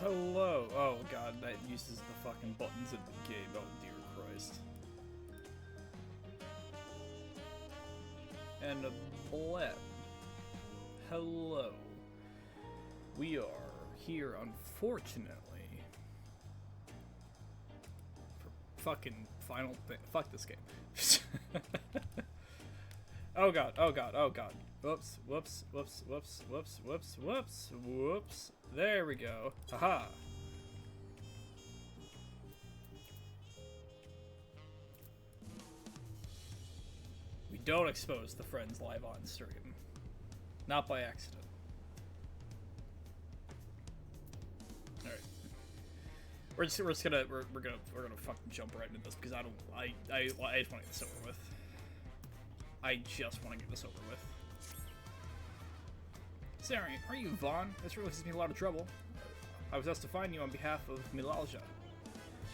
Hello. Oh god, that uses the fucking buttons in the game. Oh dear Christ. And a blep. Hello. We are here, unfortunately, for fucking final thing. Fuck this game. Oh god, oh god, oh god. Whoops, whoops, whoops, whoops, whoops, whoops, whoops, whoops. There we go. Haha. We don't expose the friends live on stream. Not by accident. Alright. We're gonna fucking jump right into this because I just want to get this over with. I just want to get this over with. Sorry, are you Vaughn? This really gives me a lot of trouble. I was asked to find you on behalf of Milalja.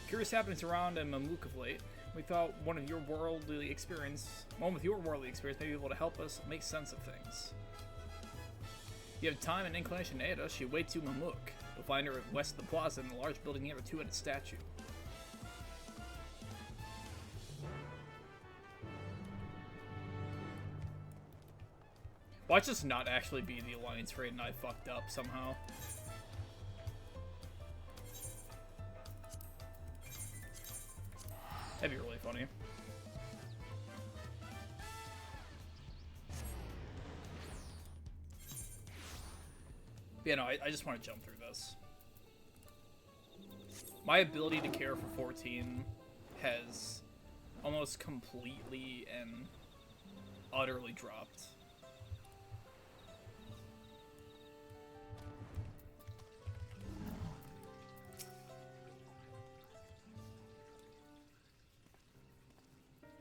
Curious happenings around in Mamluk of late. We thought one with your worldly experience may be able to help us make sense of things. If you have time and inclination to aid us, you wait to Mamluk. You'll find her west of the plaza in the large building near the two-headed statue. Watch this not actually be the Alliance raid and I fucked up somehow. That'd be really funny. Yeah, no, I just want to jump through this. My ability to care for 14 has almost completely and utterly dropped.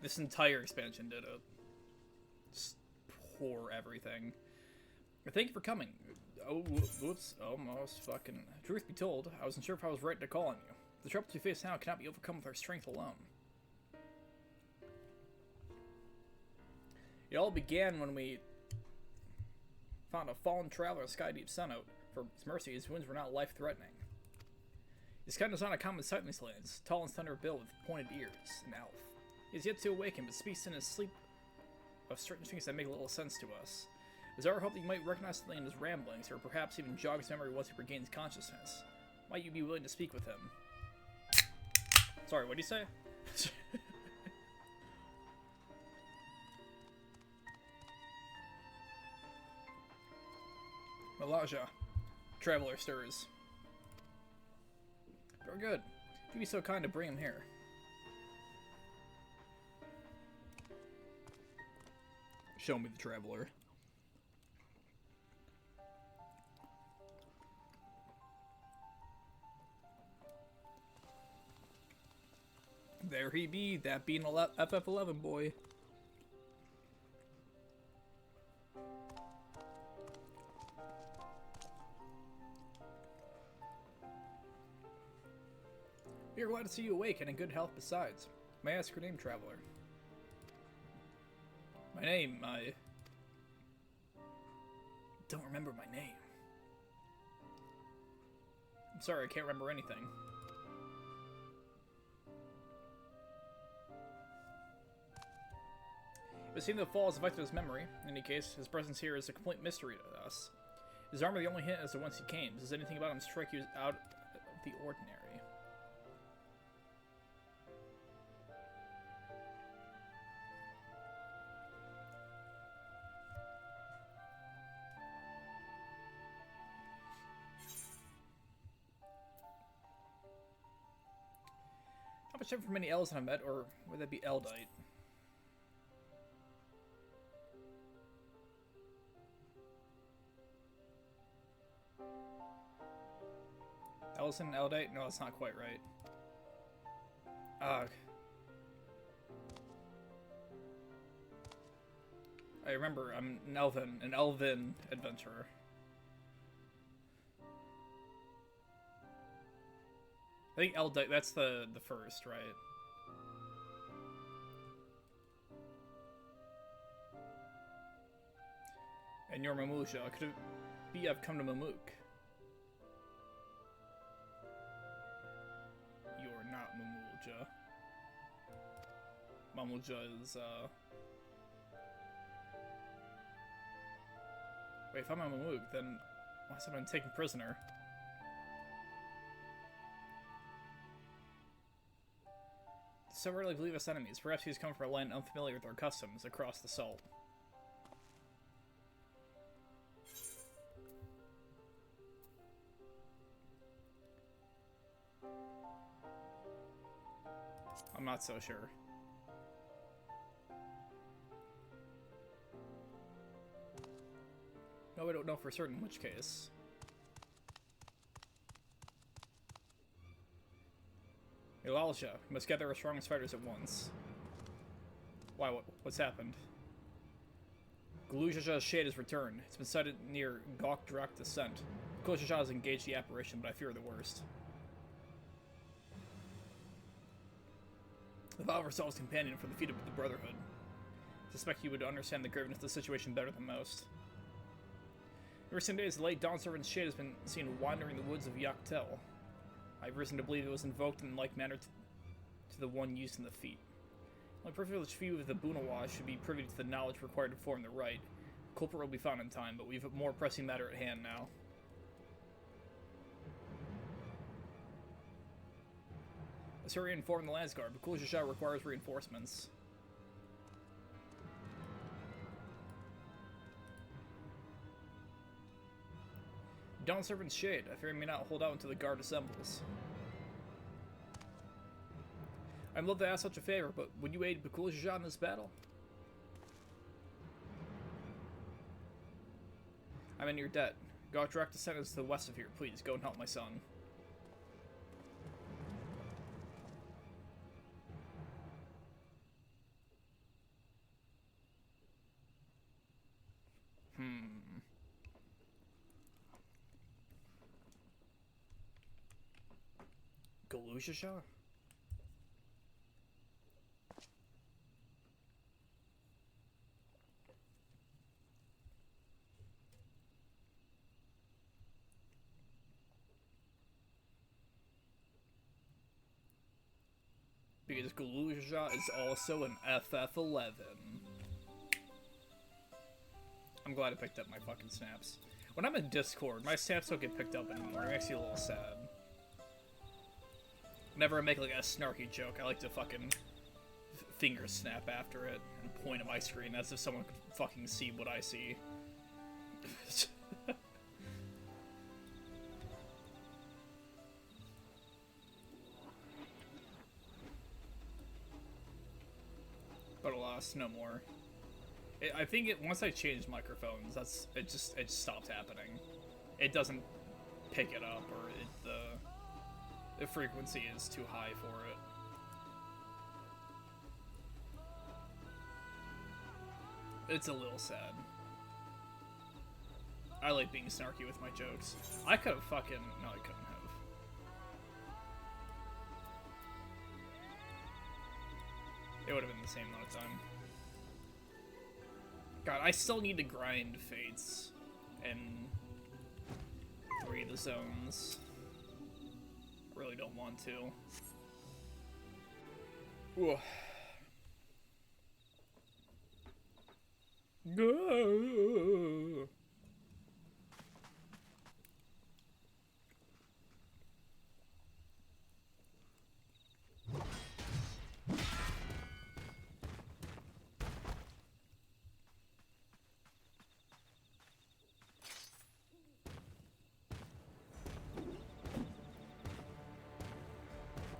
This entire expansion did it. Just pour everything. Thank you for coming. Oh, whoops. Almost fucking... Truth be told, I wasn't sure if I was right to call on you. The troubles we face now cannot be overcome with our strength alone. It all began when we found a fallen traveler of Skydeep Sunout. For his mercy, his wounds were not life-threatening. His kind is not a common sight in these lands. Tall and slender build with pointed ears, an elf. He is yet to awaken, but speaks in his sleep of certain things that make little sense to us. It is our hope that you might recognize the land as ramblings, or perhaps even jog his memory once he regains consciousness. Might you be willing to speak with him? Sorry, what did you say? Milalja. Traveler stirs. Very good. If you'd be so kind to bring him here. Show me the traveler. There he be, that being a FF11 boy. We are glad to see you awake and in good health besides. May I ask your name, traveler? My name, I don't remember my name. I'm sorry, I can't remember anything. It would seem that the fall has affected his memory. In any case, his presence here is a complete mystery to us. His armor the only hint as to whence he came. Does anything about him strike you out of the ordinary? How much different from many elves that I met, or would that be Eldite? Ellison, Eldite? No, that's not quite right. I remember, I'm an elven adventurer. I think Eldite, that's the first, right? And you're Mamusha. Could it be I've come to Mamuk? Mamuja is, Wait, if I'm a Mamoog, then why has I been taken prisoner? So rarely believe us enemies. Perhaps he's come from a land unfamiliar with our customs across the salt. I'm not so sure. No, we don't know for certain, in which case. Ilalja, we must gather our strongest fighters at once. Why, what's happened? Galujaja's shade has returned. It's been sighted near Gokdrak Descent. Galujaja has engaged the apparition, but I fear the worst. The vow of ourselves companion for the feet of the Brotherhood. I suspect you would understand the graveness of the situation better than most. In recent days, the late Dawn Servant's shade has been seen wandering the woods of Yaktel. I have reason to believe it was invoked in like manner to the one used in the feat. Only privileged few of the Bunawa should be privy to the knowledge required to perform the rite. The culprit will be found in time, but we have a more pressing matter at hand now. Let's hurry and inform the Landsguard, but Galujaja requires reinforcements. Dawn Servant's shade. I fear he may not hold out until the guard assembles. I'd love to ask such a favor, but would you aid Galujaja in this battle? I'm in your debt. Gokdrak Descent is to the west of here. Please, go and help my son. Galujaja? Because Galujaja is also an FF11. I'm glad I picked up my fucking snaps. When I'm in Discord, my snaps don't get picked up anymore. It makes me a little sad. Whenever I make like a snarky joke, I like to fucking finger snap after it and point at my screen as if someone could fucking see what I see. But alas, no more. I think once I changed microphones, it just stopped happening. It doesn't pick it up, or the frequency is too high for it. It's a little sad. I like being snarky with my jokes. I could have fucking... No, I couldn't have. It would have been the same amount of time. God, I still need to grind Fates and 3 of the zones. I really don't want to. Ooh.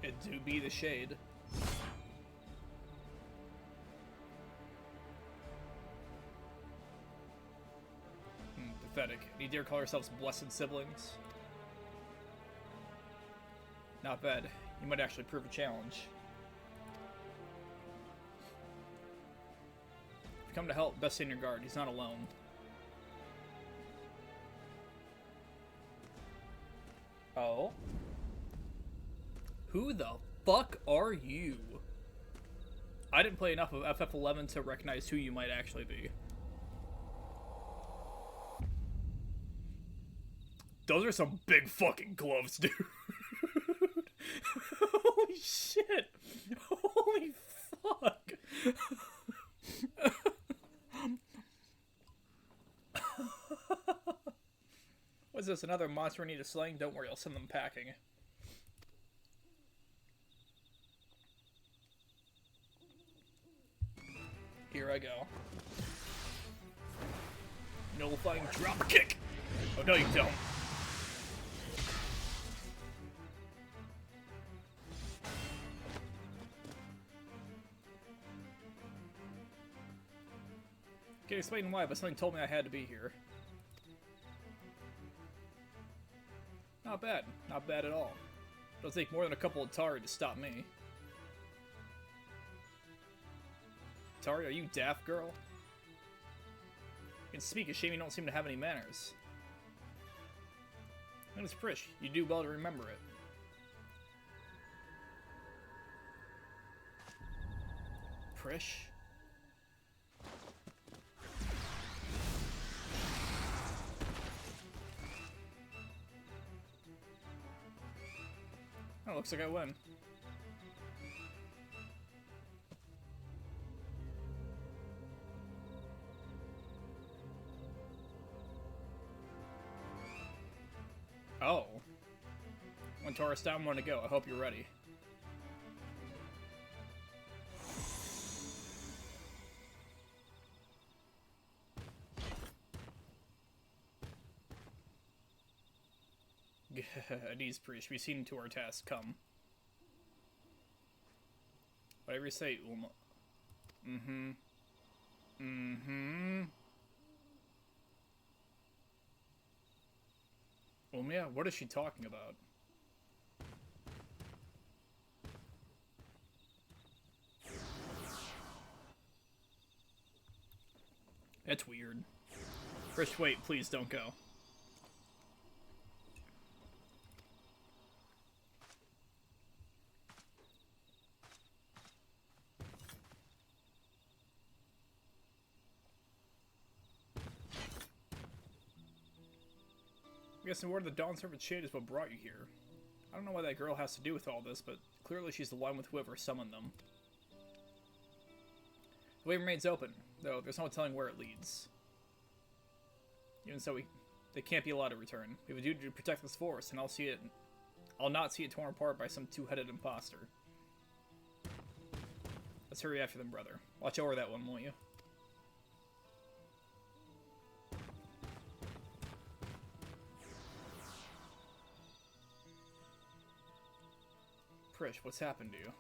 It do be the shade. Pathetic. You dare call yourselves blessed siblings? Not bad. You might actually prove a challenge. If you come to help, best stay in your guard. He's not alone. Oh? Who the fuck are you? I didn't play enough of FF11 to recognize who you might actually be. Those are some big fucking gloves, dude. Holy shit. Holy fuck. What's this, another monster in need of slaying? Don't worry, I'll send them packing. Here I go. Nullifying drop kick! Oh, no you don't. Can't explain why, but something told me I had to be here. Not bad. Not bad at all. It'll take more than a couple of Tari to stop me. Tari, are you daft, girl? You can speak, a shame you don't seem to have any manners. And it's Prish. You do well to remember it. Prish? Oh, looks like I win. Oh. When Taurus down, one to go. I hope you're ready. These priests, we seen to our task come. Whatever you say, Uma. Mm-hmm. Mm-hmm. Umia, what is she talking about? That's weird. First, wait, please don't go. I'm guessing word of the Dawn Servant shade is what brought you here. I don't know what that girl has to do with all this, but clearly she's the one with whoever summoned them. The way remains open, though there's no telling where it leads. Even so, they can't be allowed to return. We have a duty to protect this forest, and I'll not see it torn apart by some two-headed imposter. Let's hurry after them, brother. Watch over that one, won't you? Prish, what's happened to you?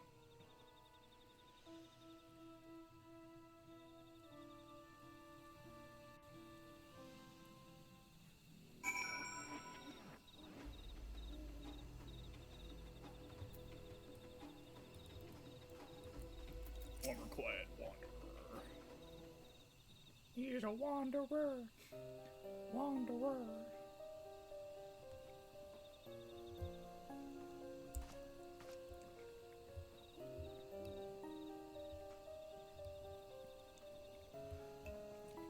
Wander quiet, wanderer. He's a wanderer. Wanderer.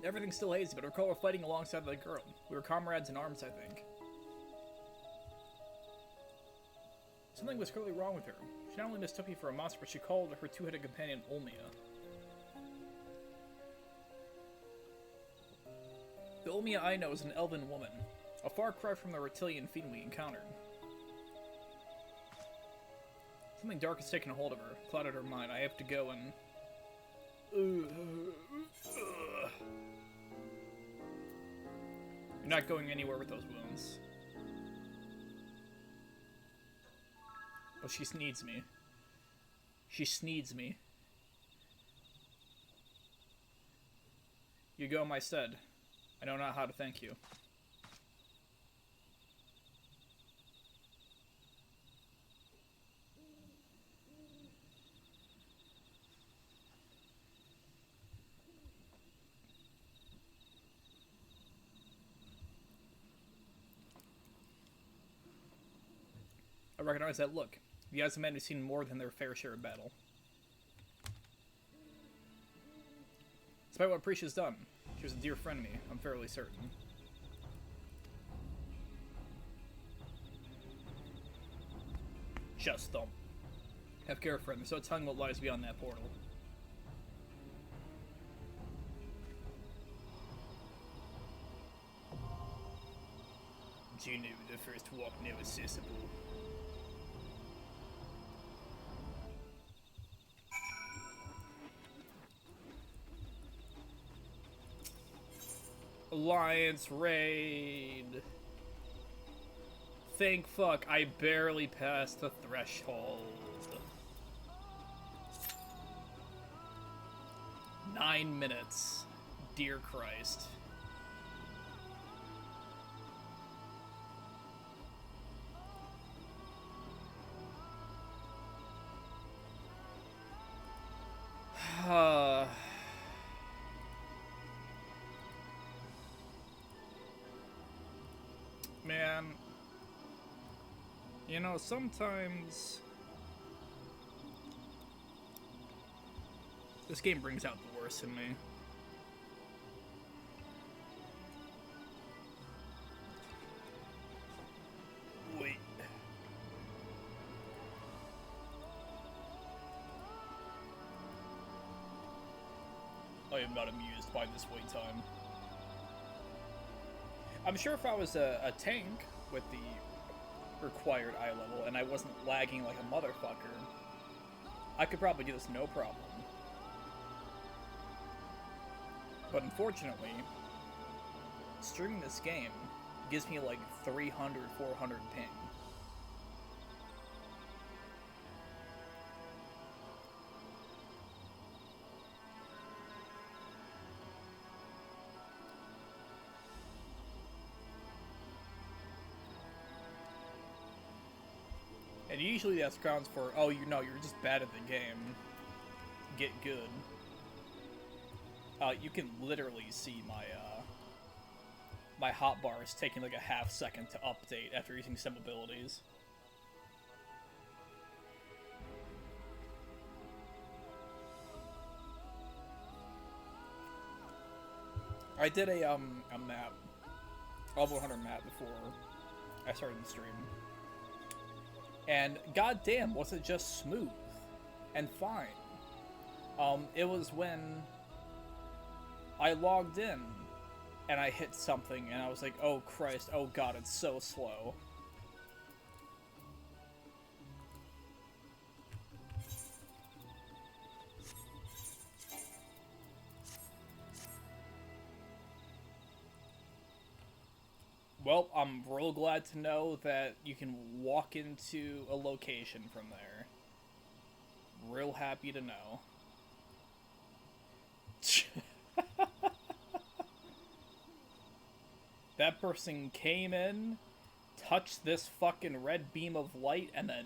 Everything's still hazy, but I recall we're fighting alongside that girl. We were comrades in arms, I think. Something was clearly wrong with her. She not only mistook me for a monster, but she called her two-headed companion Olmia. The Olmia I know is an elven woman, a far cry from the reptilian fiend we encountered. Something dark has taken a hold of her, clouded her mind. I have to go and... You're not going anywhere with those wounds. But she needs me. She needs me. You go in my stead. I know not how to thank you. I recognize that look. The eyes of men who've seen more than their fair share of battle. Despite what Prisha's done, she was a dear friend to me, I'm fairly certain. Just thump. Have care, friend. There's no telling what lies beyond that portal. Juno, the first to walk near accessible. Alliance raid. Thank fuck, I barely passed the threshold. 9 minutes. Dear Christ. Man, you know, sometimes this game brings out the worst in me. Wait. I am not amused by this wait time. I'm sure if I was a tank with the required eye level and I wasn't lagging like a motherfucker, I could probably do this no problem. But unfortunately, streaming this game gives me like 300, 400 ping. And usually that's grounds for, oh, you know, you're just bad at the game. Get good. You can literally see my, my hotbars taking like a half second to update after using some abilities. I did a map, level 100 map before I started the stream. And goddamn, was it just smooth and fine. It was when I logged in and I hit something and I was like, oh Christ, oh god, it's so slow. Well, I'm real glad to know that you can walk into a location from there. Real happy to know. That person came in, touched this fucking red beam of light, and then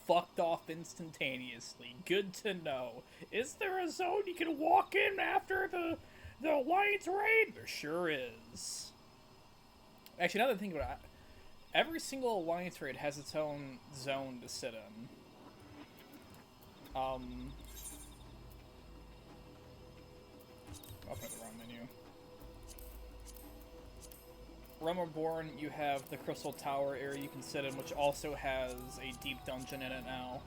fucked off instantaneously. Good to know. Is there a zone you can walk in after the Alliance raid? There sure is. Actually, now that I think about it, every single Alliance raid has its own zone to sit in. I'll put the wrong menu. Realm Reborn, you have the Crystal Tower area you can sit in, which also has a deep dungeon in it now.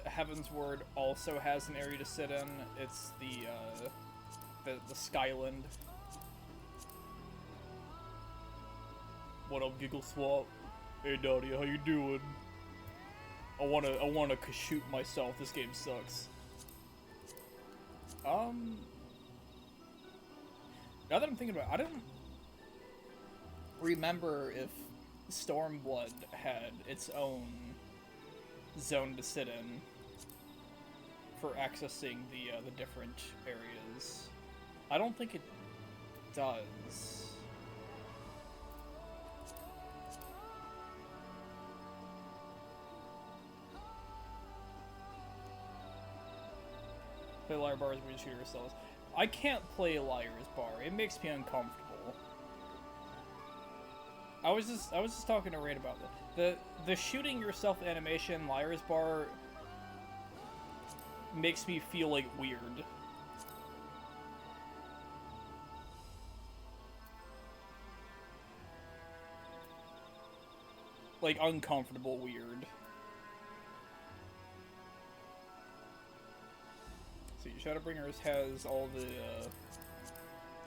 Heaven's Word also has an area to sit in. It's the Skyland. What up, Giggle Swap? Hey, Dottie, how you doing? I wanna shoot myself. This game sucks. Now that I'm thinking about it, I don't remember if Stormblood had its own zone to sit in for accessing the different areas. I don't think it does. Play Liar Bars where you shoot yourselves. I can't play Liar's Bar. It makes me uncomfortable. I was just talking to Rain about that. The shooting yourself animation Liar's Bar makes me feel like weird. Like uncomfortable weird. Shadowbringers has all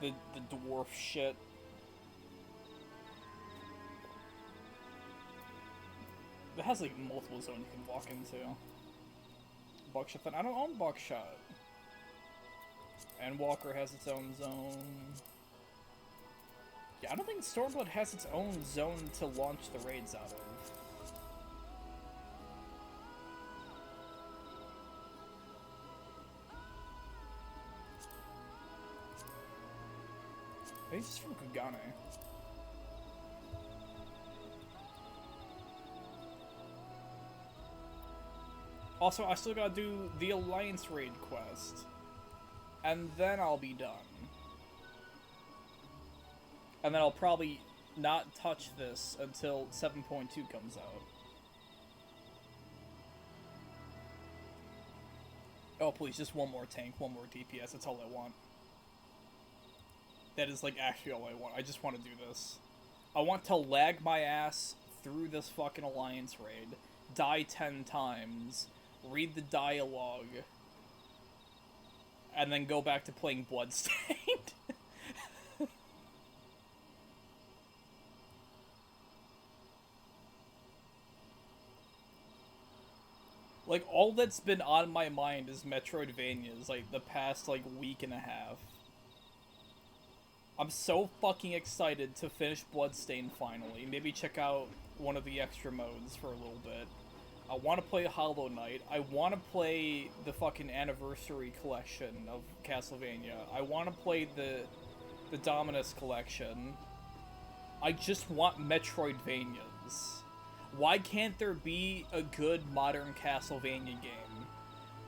the the dwarf shit. It has like multiple zones you can walk into. Buckshot, I don't own Buckshot. And Walker has its own zone. Yeah, I don't think Stormblood has its own zone to launch the raids out of. Maybe it's from Kugane. Also, I still gotta do the Alliance raid quest. And then I'll be done. And then I'll probably not touch this until 7.2 comes out. Oh, please, just one more tank, one more DPS, that's all I want. That is, like, actually all I want. I just want to do this. I want to lag my ass through this fucking Alliance raid, die 10 times, read the dialogue, and then go back to playing Bloodstained. Like, all that's been on my mind is Metroidvanias, like, the past, like, week and a half. I'm so fucking excited to finish Bloodstained finally. Maybe check out one of the extra modes for a little bit. I want to play Hollow Knight. I want to play the fucking Anniversary Collection of Castlevania. I want to play the Dominus Collection. I just want Metroidvanias. Why can't there be a good modern Castlevania game?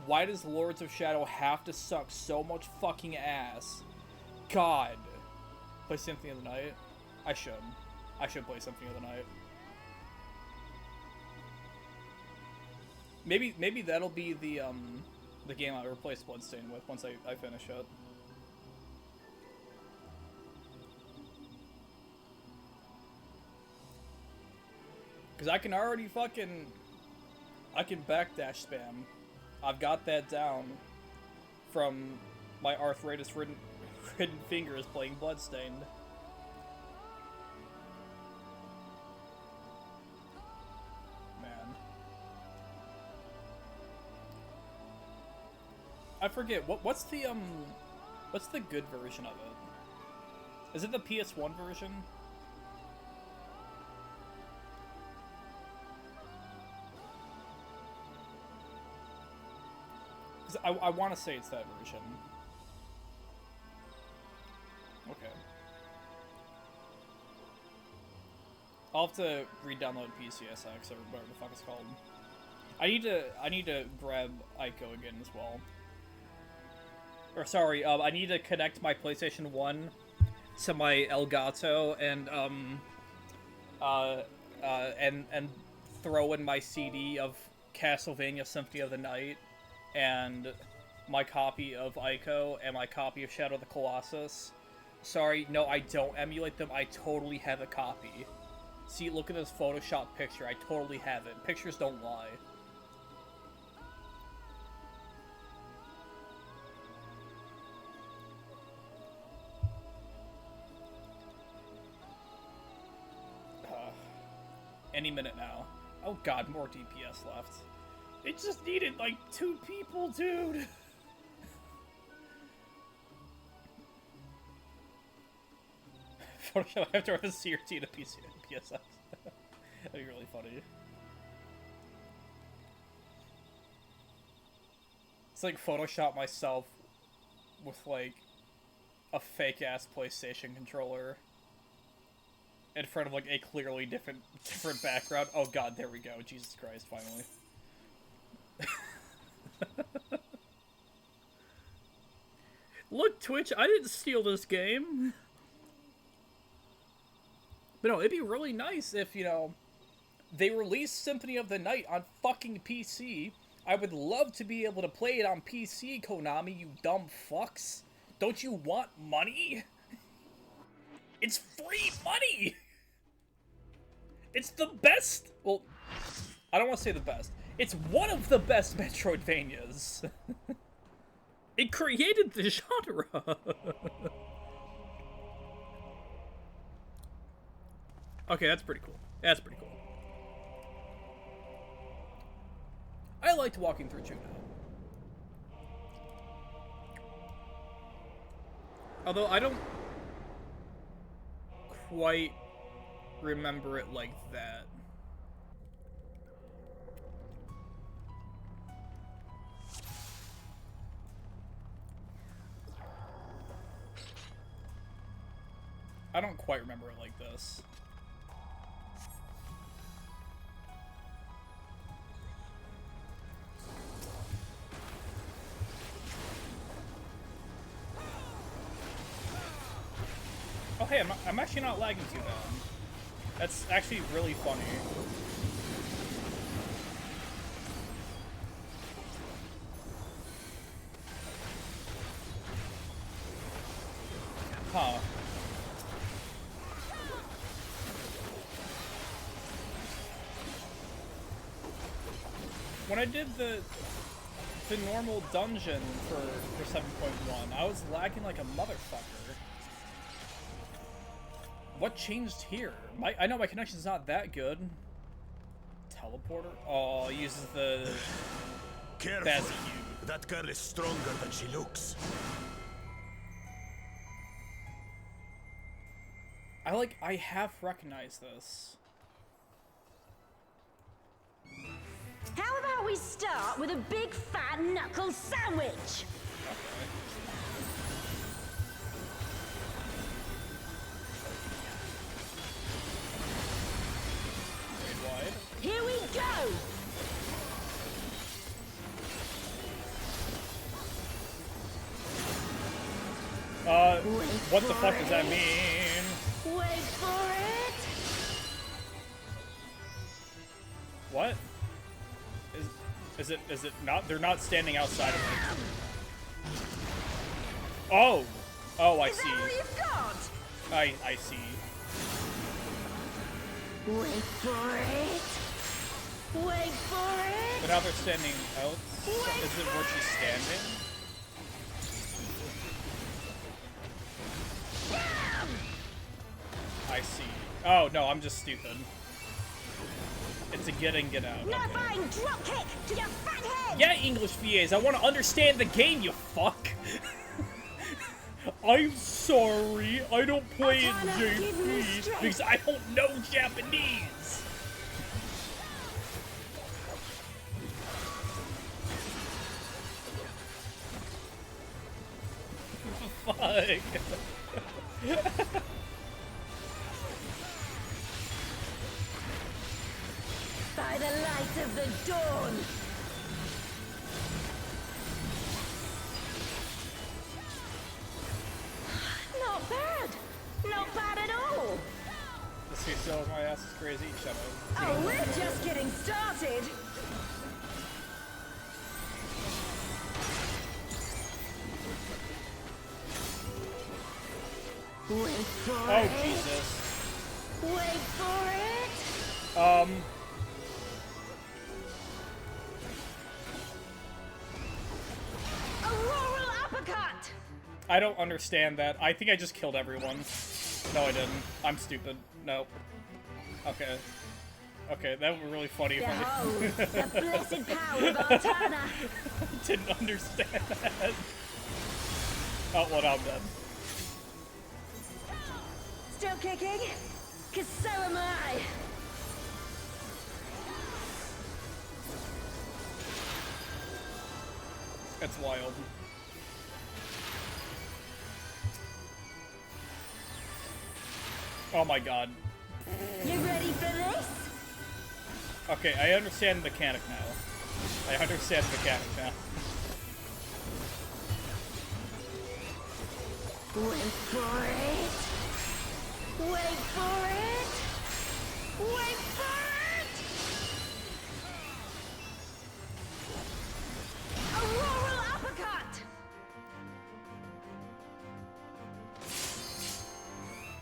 Why does Lords of Shadow have to suck so much fucking ass? God. Play Symphony of the Night? I should. I should play Symphony of the Night. Maybe that'll be the game I replace Bloodstained with once I finish it. Cause I can already fucking backdash spam. I've got that down from my arthritis ridden fingers playing Bloodstained. Man. I forget, what's the good version of it? Is it the PS1 version? Cause I want to say it's that version. Okay. I'll have to re-download PCSX or whatever the fuck it's called. I need to grab Ico again as well. Or sorry, I need to connect my PlayStation 1 to my Elgato and throw in my CD of Castlevania Symphony of the Night and my copy of Ico and my copy of Shadow of the Colossus. Sorry, no, I don't emulate them. I totally have a copy. See, look at this Photoshop picture. I totally have it. Pictures don't lie. Any minute now. Oh god, more DPS left. It just needed, like, 2 people, dude! Photoshop, I have to run a CRT to PSX. That'd be really funny. It's like Photoshop myself with, like, a fake-ass PlayStation controller in front of, like, a clearly different background. Oh god, there we go. Jesus Christ, finally. Look, Twitch, I didn't steal this game. But no, it'd be really nice if, you know, they released Symphony of the Night on fucking PC. I would love to be able to play it on PC, Konami, you dumb fucks. Don't you want money? It's free money! It's the best! Well, I don't want to say the best. It's one of the best Metroidvanias. It created the genre. Okay, that's pretty cool. That's pretty cool. I liked walking through Juneau. Although I don't quite remember it like that. I don't quite remember it like this. Oh hey, I'm actually not lagging too bad. That's actually really funny. Huh. When I did the normal dungeon for 7.1, I was lagging like a motherfucker. What changed here? I know my connection's not that good. Teleporter? Oh, it uses the Careful. That girl is stronger than she looks. I have recognized this. How about we start with a big fat knuckle sandwich? Okay. Wide. Here we go! What the fuck does that mean? Wait for it! What? Is it not? They're not standing outside of it. Oh! Oh, I Is see. that all you've got? I see. Wait for it! Wait for it! But now they're standing out. Is it where she's standing? I see. Oh, no, I'm just stupid. It's a get in, get out. Now Okay. fine drop kick to your fat head! Yeah, English VAs, I want to understand the game, you fuck! I'm sorry, I don't play in I'll try not to give you JP strength. because I don't know Japanese! Fuck. By the light of the dawn! Not bad! Not bad at all! The sweet still my ass is crazy. Shut up. Oh, we're just getting started! Wait for Oh, it! Jesus. Wait for it! Auroral uppercut! I don't understand that. I think I just killed everyone. No, I didn't. I'm stupid. No. Okay. Okay, that would be really funny if Behold, I the blessed power of Artana! didn't understand that. Oh, well, now I'm dead. Still kicking? 'Cause so am I! It's wild. Oh my god. You ready for this? Okay, I understand the mechanic now. I understand the mechanic now. Wait for it! Wait for it! Wait for it! Auroral uppercut!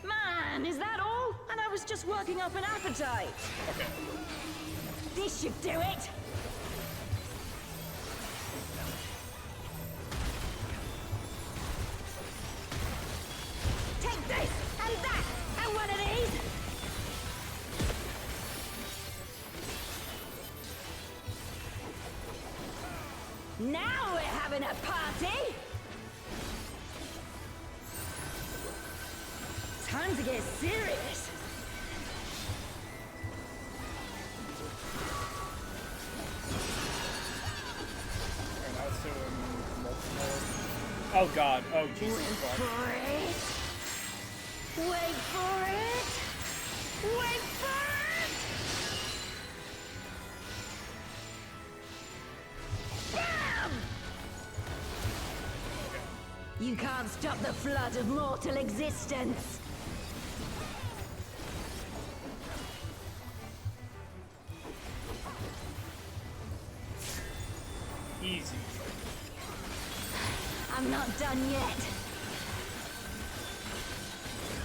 Man, is that all? And I was just working up an appetite. Okay. This should do it. Take this, and that, and one of these. Now we're having a party! Time to get serious. Alright, now it's doing multiple. Oh god, oh Jesus Wait Christ. for it. Wait for it. Wait for it. Bam! You can't stop the flood of mortal existence. Easy. I'm not done yet.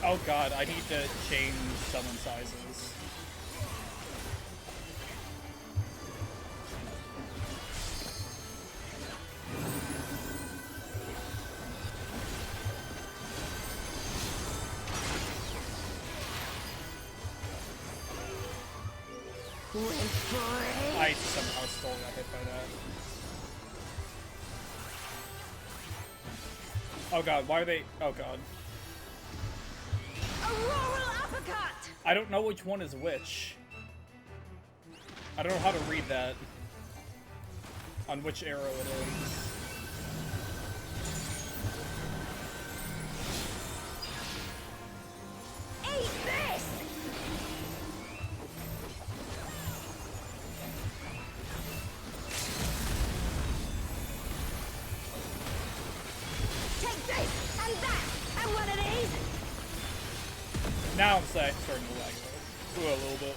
Oh god, I need to change summon sizes. Wait for it. I somehow still got hit by that. Oh god, why are they... Oh god. Auroral uppercut! I don't know which one is which. I don't know how to read that. On which arrow it is. Eat this! Take this, and that, and one of these! Now I'm starting to lag a little bit.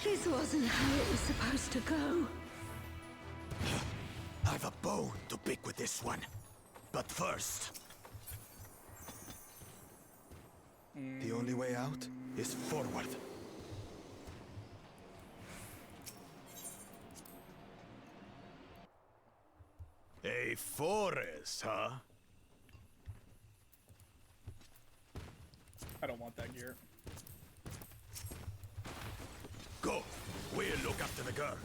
This wasn't how it was supposed to go. I've a bone to pick with this one. But first... The only way out is forward. A forest, huh? I don't want that gear. Go. We'll look after the girl.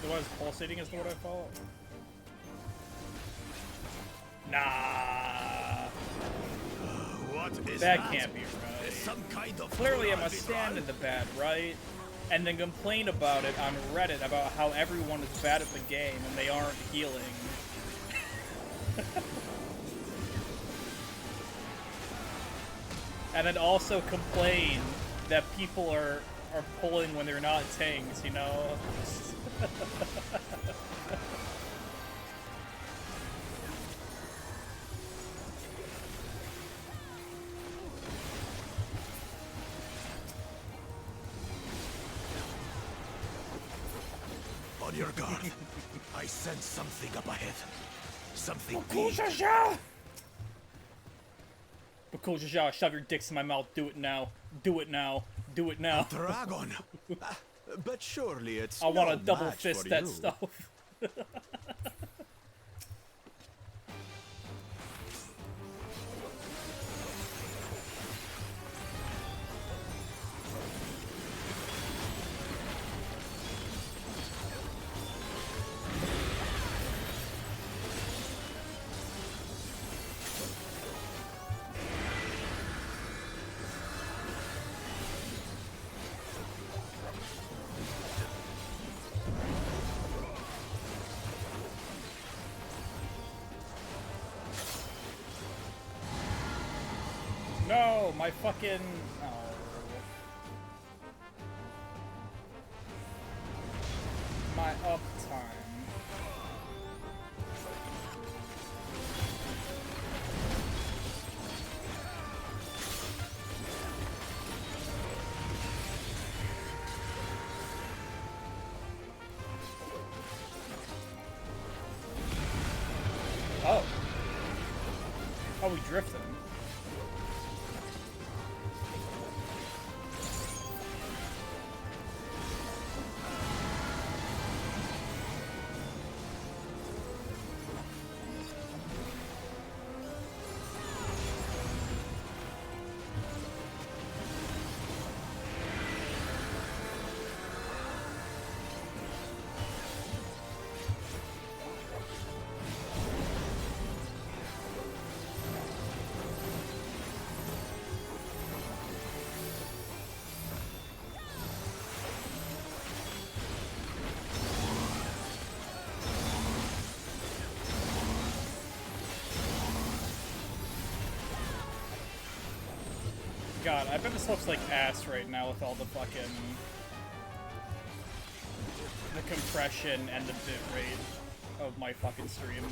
The one that's pulsating is the one I follow? Nah. What is That that? can't be right. Some kind of Clearly I'm a blood stand in ritual? the bad, right? And then complain about it on Reddit about how everyone is bad at the game and they aren't healing. And then also complain that people are pulling when they're not tanks, you know? On your guard. I sense something up ahead. Something big. Bakujaja, shove your dicks in my mouth. Do it now. Do it now. Do it now. Dragon. But surely it's I want to no double match fist for that you. stuff. No, my fucking... Oh. My uptime. Oh. Oh, we drifted. God, I bet this looks like ass right now with all the fucking... the compression and the bit rate of my fucking stream.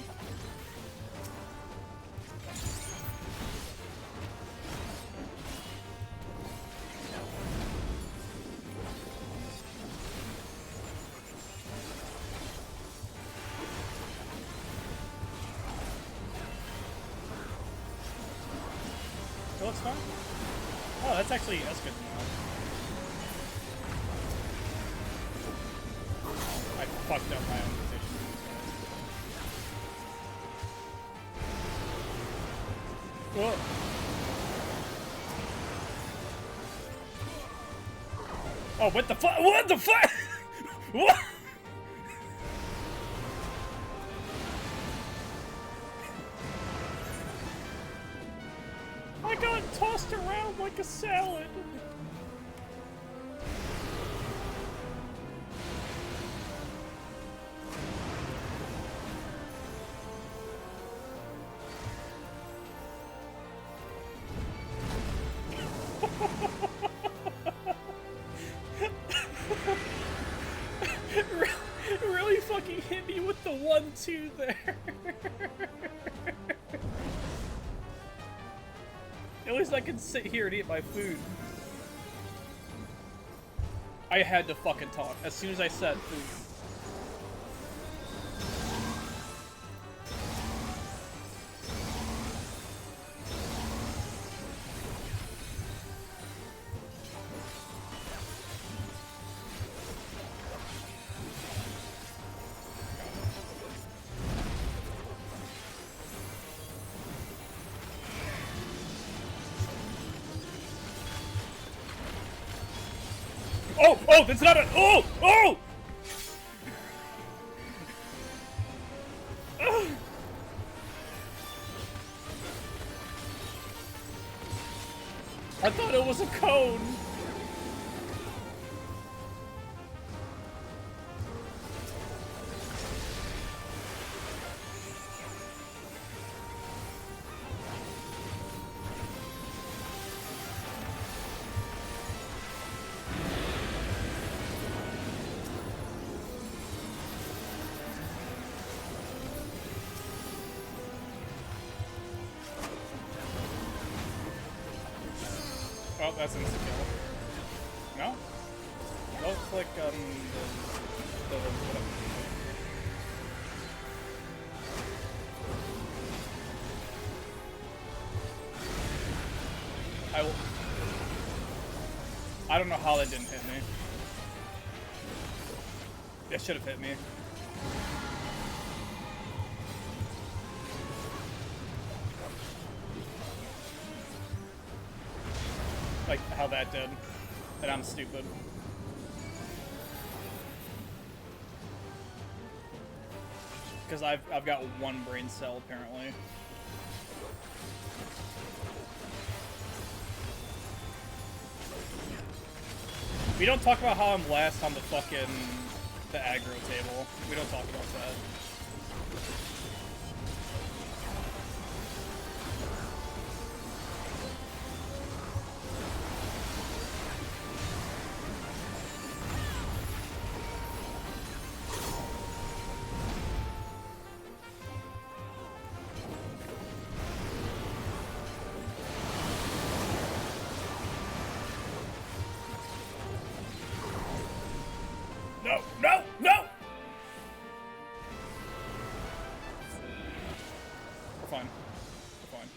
It looks fine. Oh, that's good to know. I fucked up my own position. Whoa. Oh, what the fuck? What the fuck? What? I got tossed around like a salad. Really fucking hit me with the 1-2 there. At least I can sit here and eat my food. I had to fucking talk as soon as I said food. Oh, that's not a. Oh! Oh! I thought it was a cone. Oh, that's an instant kill. No? Don't click on the whatever. I don't know how that didn't hit me. It should have hit me. Like how that did, and I'm stupid. Because I've got one brain cell apparently. We don't talk about how I'm last on the aggro table. We don't talk about that. No! No! No! We're fine. We're fine.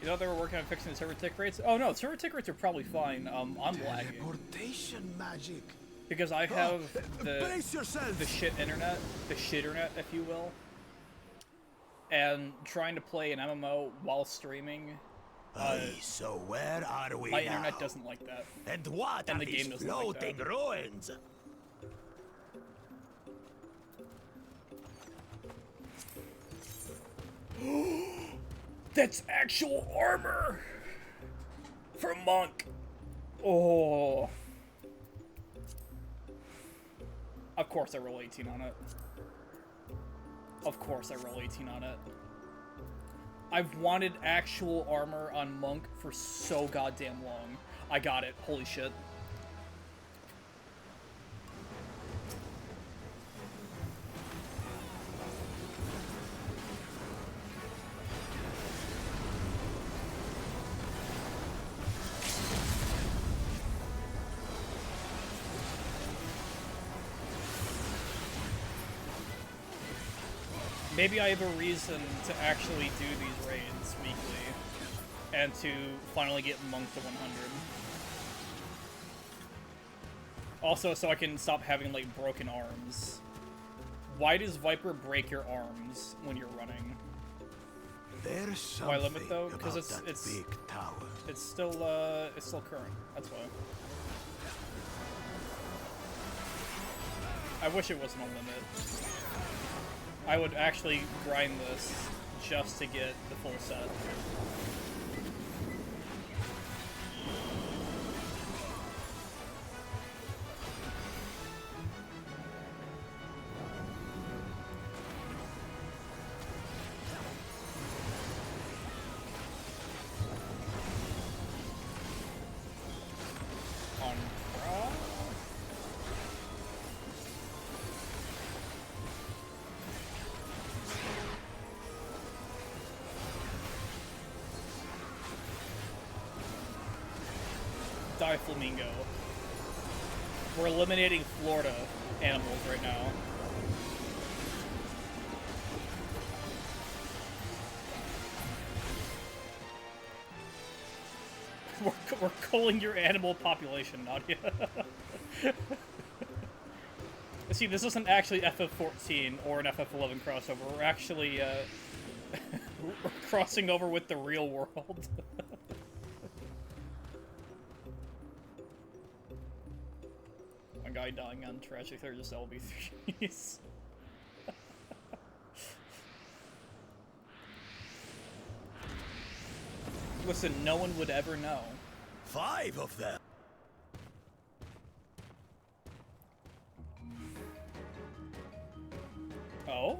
You know they were working on fixing the server tick rates? Oh no, server tick rates are probably fine. I'm lagging. Teleportation magic. Because I have the shit internet, if you will. And trying to play an MMO while streaming. So where are we my now? internet doesn't like that. And what and are the game these doesn't like floating that. ruins? That's actual armor! For Monk! Oh. Of course I roll 18 on it. Of course I roll 18 on it. I've wanted actual armor on Monk for so goddamn long. I got it. Holy shit. Maybe I have a reason to actually do these raids weekly, and to finally get Monk to 100. Also, so I can stop having, like, broken arms. Why does Viper break your arms when you're running? There's something Why limit though? Because about that big tower. it's still current. That's why. I wish it wasn't a limit. I would actually grind this just to get the full set. On Pro? Die Flamingo. We're eliminating Florida animals right now. We're culling your animal population, Nadia. See, this isn't actually FF14 or an FF11 crossover. We're actually we're crossing over with the real world. One guy dying on tragic 30 just LB3s. Listen, no one would ever know. 5 of them. Oh?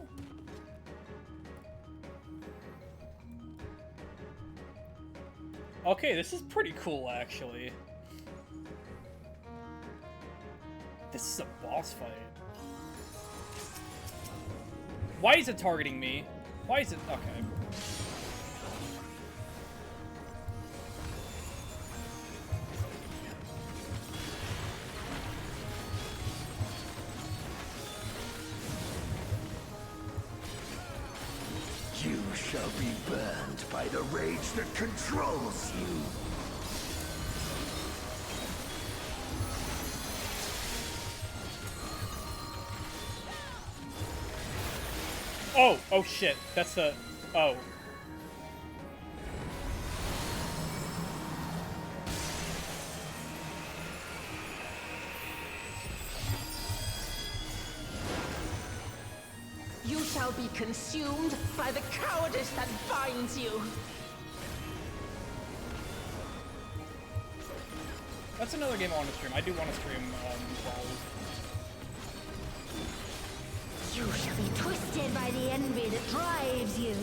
Okay, this is pretty cool, actually. This is a boss fight. Why is it targeting me? Why is it... Okay. You shall be burned by the rage that controls you. Oh! Oh shit. That's the... Oh. You shall be consumed by the cowardice that binds you. That's another game I want to stream. I do want to stream, 12. You shall be twisted by the envy that drives you.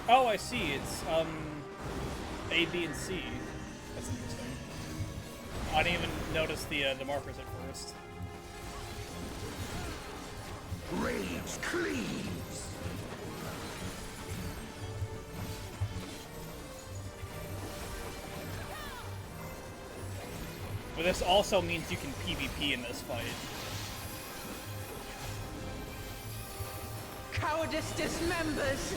Oh, I see. It's, A, B, and C. That's interesting. I didn't even notice the markers at first. Rage cleaves. But this also means you can PvP in this fight. Cowardice dismembers.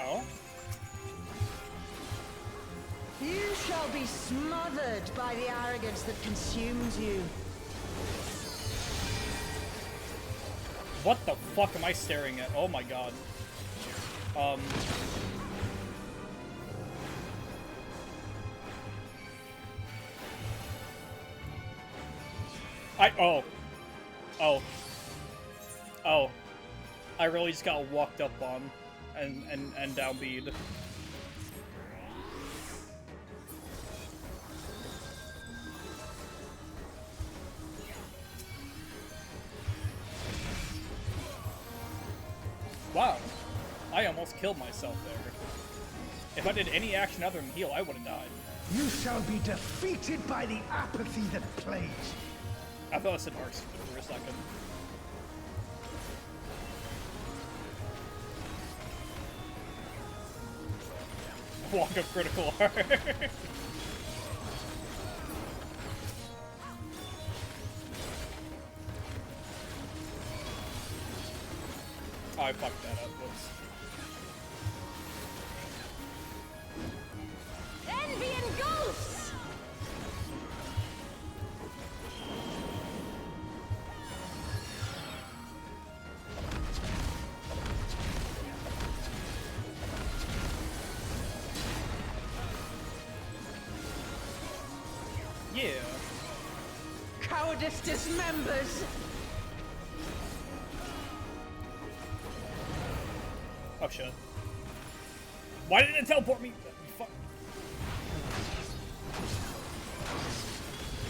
Oh? You shall be smothered by the arrogance that consumes you. What the fuck am I staring at? Oh my god. Oh. Oh. Oh. I really just got walked up on and downbeat. Wow. I almost killed myself there. If I did any action other than heal, I would have died. You shall be defeated by the apathy that plays. I thought I said Arc Speed for a second. Walk of critical art. Oh, I fucked that up. Whoops. Envy and ghosts! Yeah. Cowardice dismembers. Oh shit. Why didn't it teleport me? Fuck.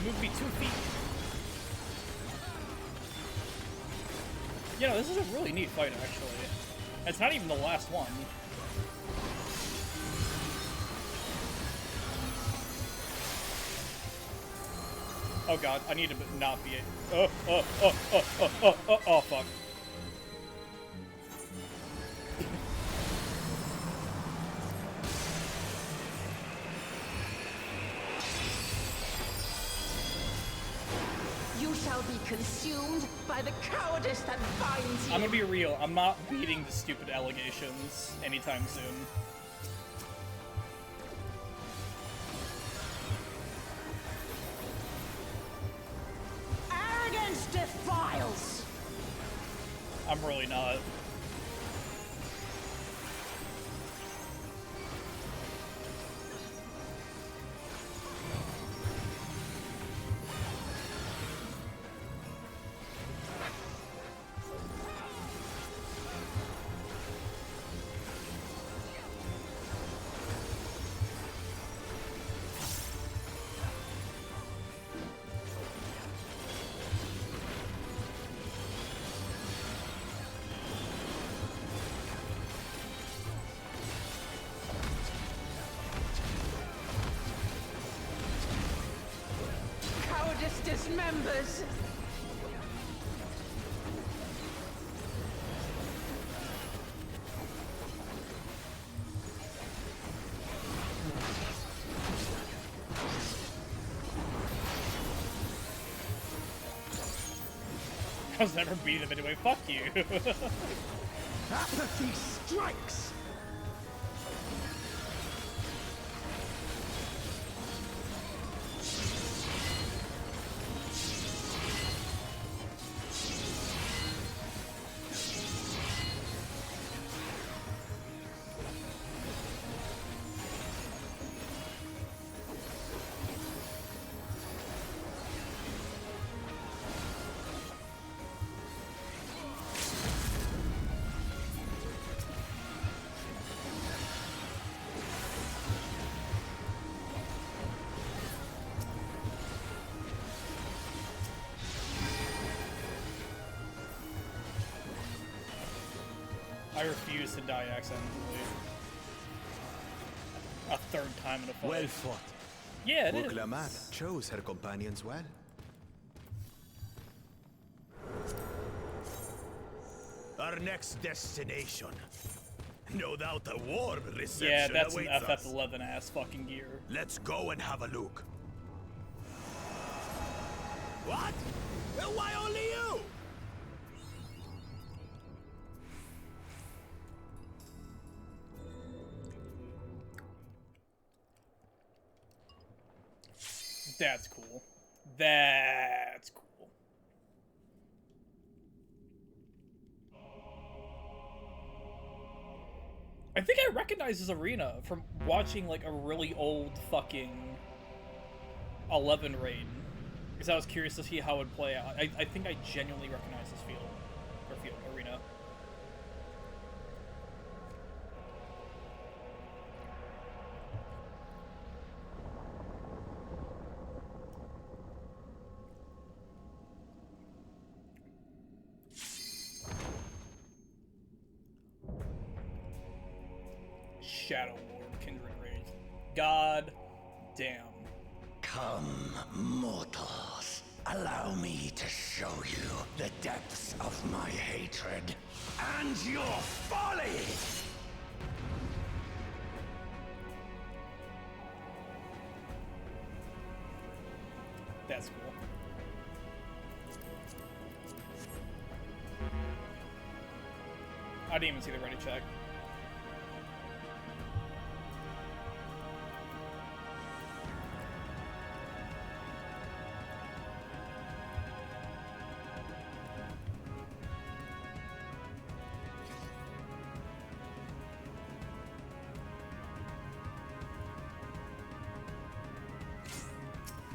Move me 2 feet. You know, this is a really neat fight, actually. It's not even the last one. Oh god, I need to not be a... Oh, fuck. You shall be consumed by the cowardice that binds you. I'm gonna be real, I'm not beating the stupid allegations anytime soon. Arrogance defiles! I'm really not. Cowardice dismembers. I was never beating them anyway, fuck you. Apathy strikes. I refuse to die accidentally. A third time in a fight. Well fought. Yeah, it is. Glamat chose her companions well. Our next destination. No doubt a warm reception Yeah, that's an awaits us. FF11 ass fucking gear. Let's go and have a look. What? Well, why only you? That's cool. That's cool. I think I recognize this arena from watching like a really old fucking 11 raid. Because I was curious to see how it would play out. I think I genuinely recognize this field. Or field, arena. Shadow Lord, Kindred Raid. God damn. Come, mortals. Allow me to show you the depths of my hatred and your folly! That's cool. I didn't even see the ready check.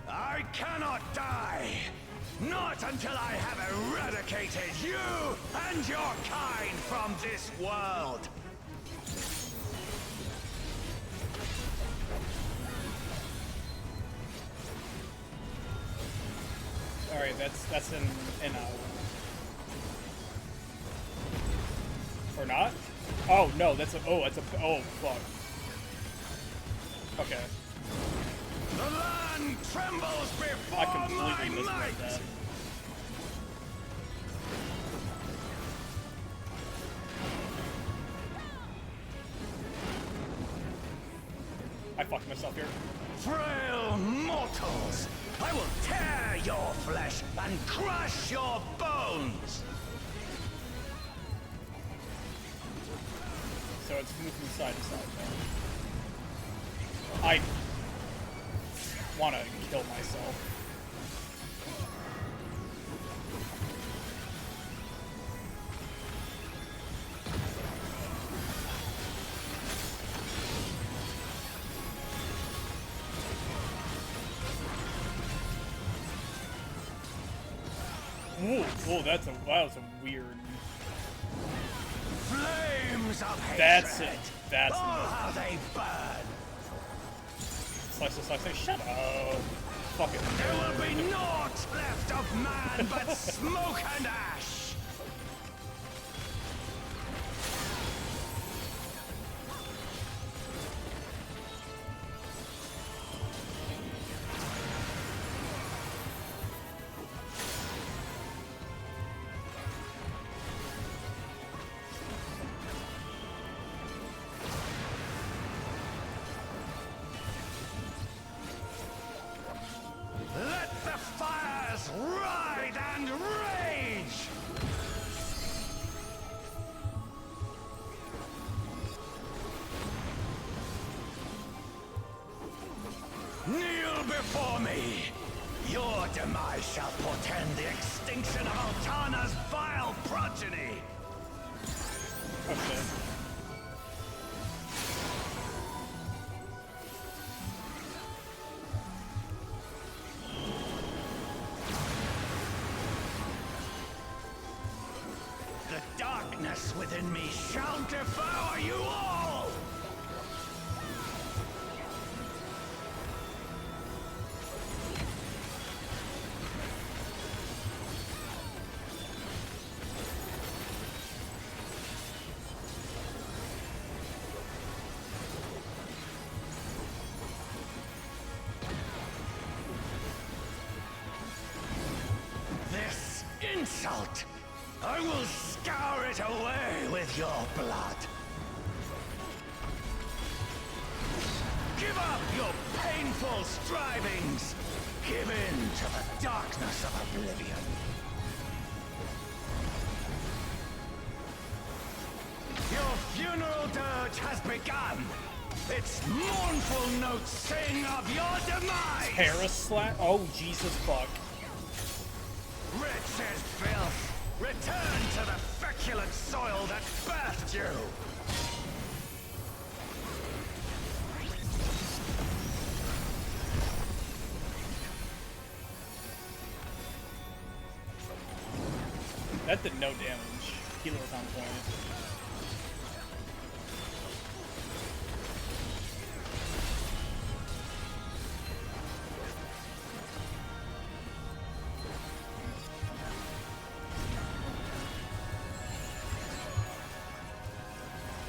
I cannot die! Not until I have eradicated you and your kind from this world! Alright, that's an or not? Oh no, that's a oh fuck. Okay. The land trembles before I completely my misread might! that. I fucked myself here. Frail mortals! I will tear your flesh and crush your bones! So it's moving from side to side now. I wanna kill myself. Whoa, that was a weird. Flames of hatred! That's it. That's oh, it. how they burn! Slice. Shut up. Fuck it. There will be naught left of man but smoke and ash! Let the fires ride and rage! Kneel before me! Your demise shall portend the extinction of Altana's vile progeny! Okay. The darkness within me shall devour you all! This insult! I will scour it away with your blood! Give up your painful strivings! Give in to the darkness of oblivion! Your funeral dirge has begun! Its mournful notes sing of your demise! Paraslat? Oh, Jesus fuck. Rich as filth! Return to the feculent soil that birthed you! That did no damage. Healer was on point.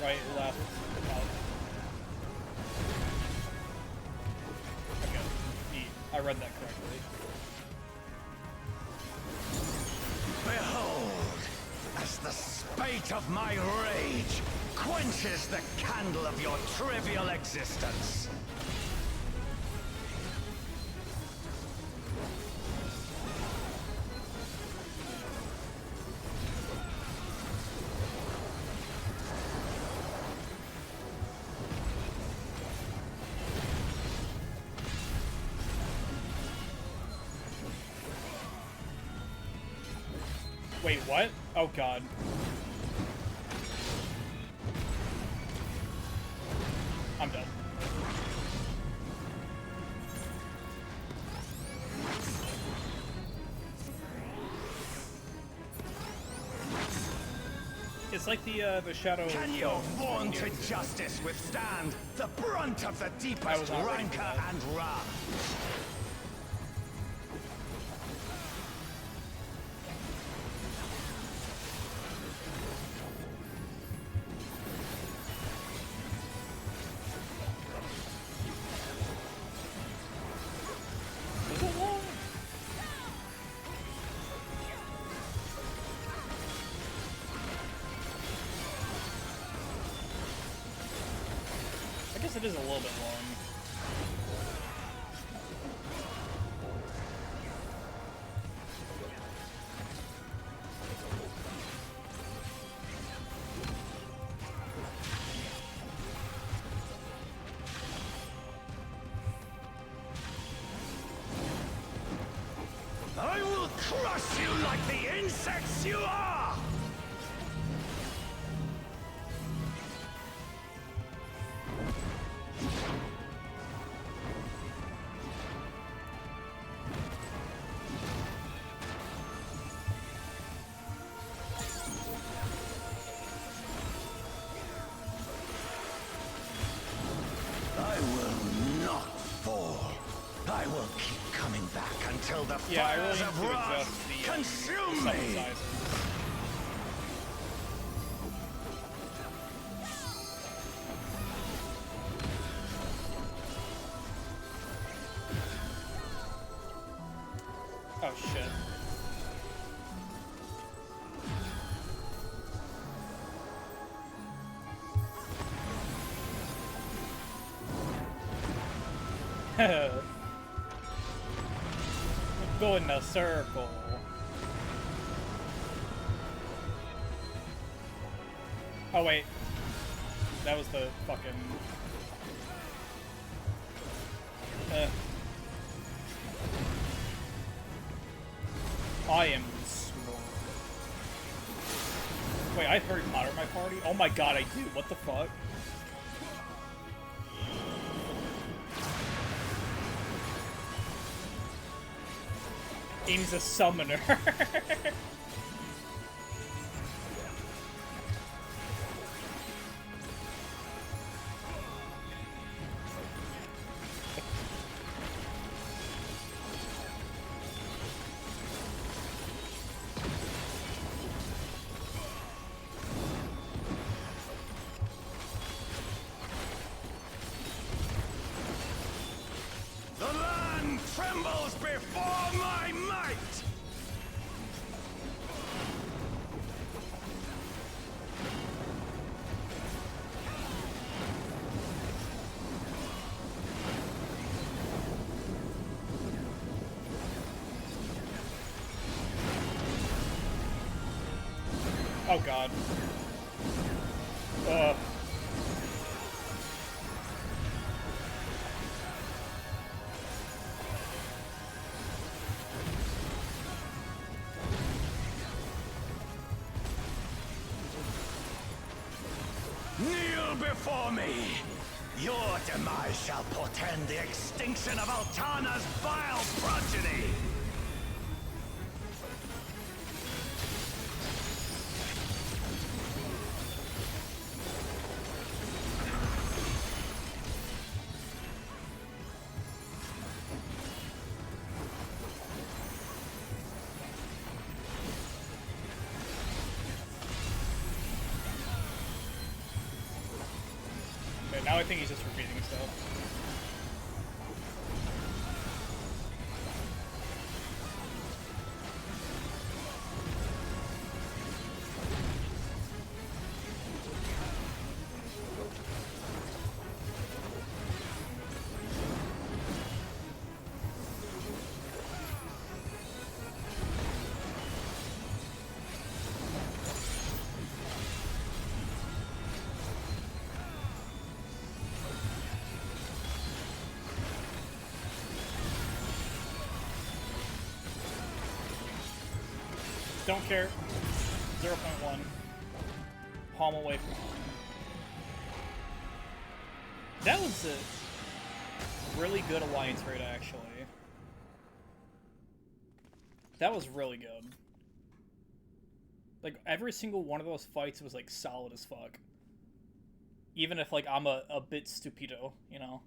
Right, left, out. Okay, neat. I read that correctly. Behold, as the spate of my rage quenches the candle of your trivial existence. Wait, what? Oh god. I'm done. It's like the shadow. Can your vaunted justice withstand the brunt of the deepest rancor and wrath? Is it long? I guess it is a little bit long. I will crush you like the insects you are! I will not fall. I will keep coming back until the Yeah, I really fires need of to wrath adjust the consume summon me. size. Oh shit. Go in a circle. Oh wait. That was the fucking... I am small. Wait, I have Harry Potter in my party? Oh my god, I do. What the fuck? Amy's a summoner. The land trembles before my might! Oh god. Kneel before me! Your demise shall portend the extinction of Altana's vile progeny! Now I think he's just repeating stuff. Don't care. 0.1. Palm away from home. That was a really good alliance raid, actually. That was really good. Like, every single one of those fights was, like, solid as fuck. Even if, like, I'm a bit stupido, you know?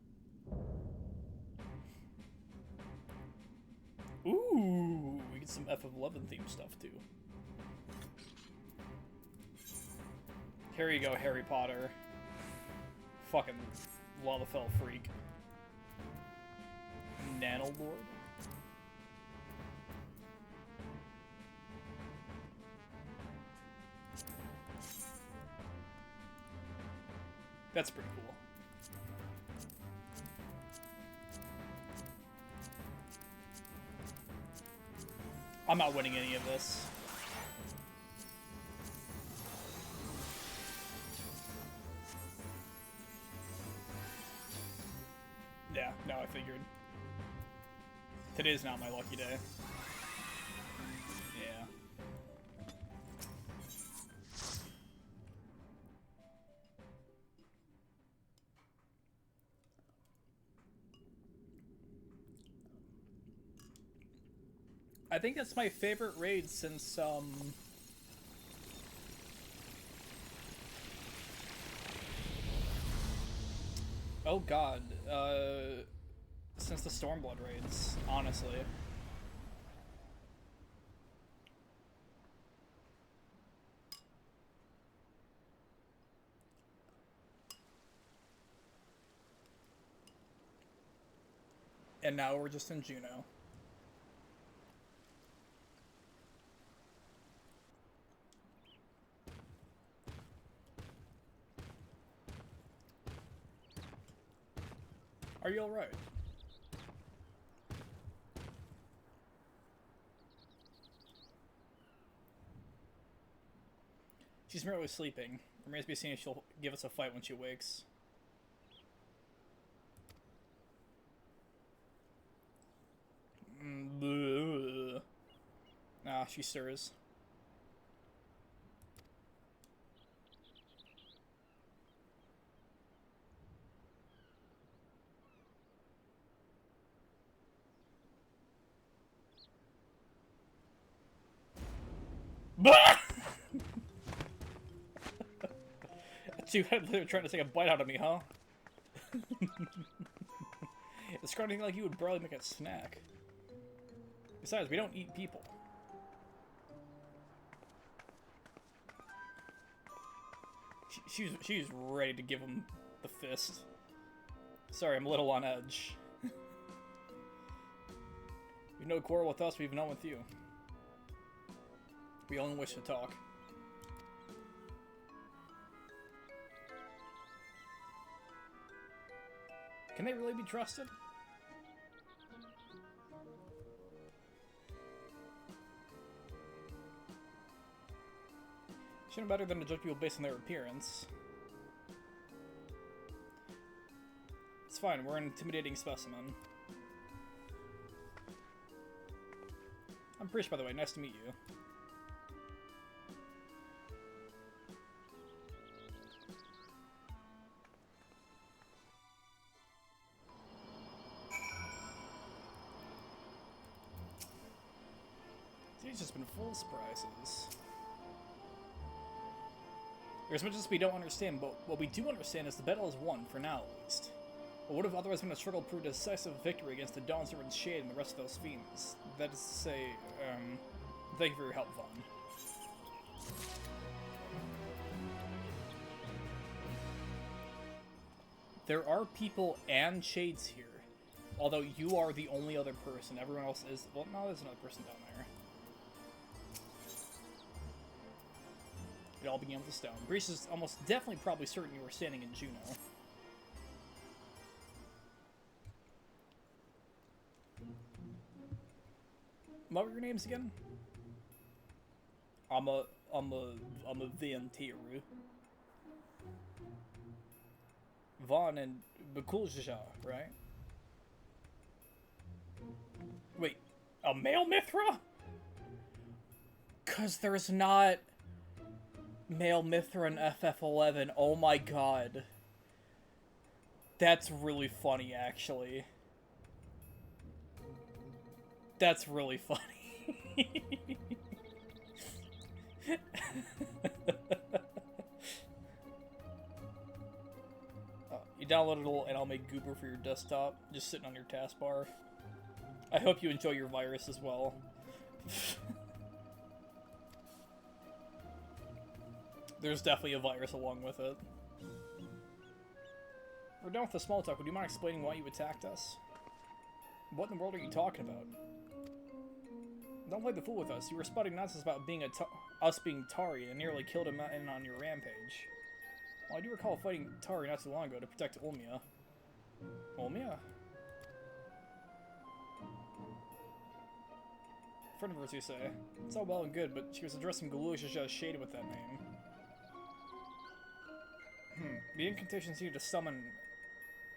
Ooh, we get some FF11 themed stuff too. Here you go, Harry Potter. Fucking Lalafell freak. Nanolord. That's pretty cool. I'm not winning any of this. Yeah, no, I figured. Today's not my lucky day. Yeah. I think that's my favorite raid since, oh god, since the Stormblood raids, honestly. And now we're just in Juno. Are you alright? She's merely sleeping. Remains to be seen if she'll give us a fight when she wakes. Nah, she stirs. You had trying to take a bite out of me, huh? It's starting like you would barely make a snack. Besides, we don't eat people. She's ready to give him the fist. Sorry, I'm a little on edge. We've no quarrel with us, we've none with you. We only wish to talk. Can they really be trusted? Shouldn't better than to judge people based on their appearance. It's fine, we're an intimidating specimen. I'm Priest, by the way, nice to meet you. He's just been full of surprises. As much as we don't understand, but what we do understand is the battle is won, for now at least. What would have otherwise been a struggle proved a decisive victory against the Dawn Servant's Shade and the rest of those fiends. That is to say, thank you for your help, Vaughn. There are people and shades here. Although you are the only other person. Everyone else is... Well, no, there's another person down there. It all began with a stone. Breeze is almost definitely probably certain you were standing in Juno. What were your names again? I'm a Vantiru. Vaughn and Bakuljaja, right? Wait, a male Mithra? Cause there's not male Mithra in FF11. Oh my god. That's really funny, actually. That's really funny. You downloaded it and I'll make Goober for your desktop, just sitting on your taskbar. I hope you enjoy your virus as well. There's definitely a virus along with it. We're done with the small talk. Would you mind explaining why you attacked us? What in the world are you talking about? Don't play the fool with us. You were spouting nonsense about being us being Tari and nearly killed him in on your rampage. Well, I do recall fighting Tari not too long ago to protect Ulmia. Ulmia? Friend of hers, you say. It's all well and good, but she was addressing Galuja's shade with that name. The incantations needed to summon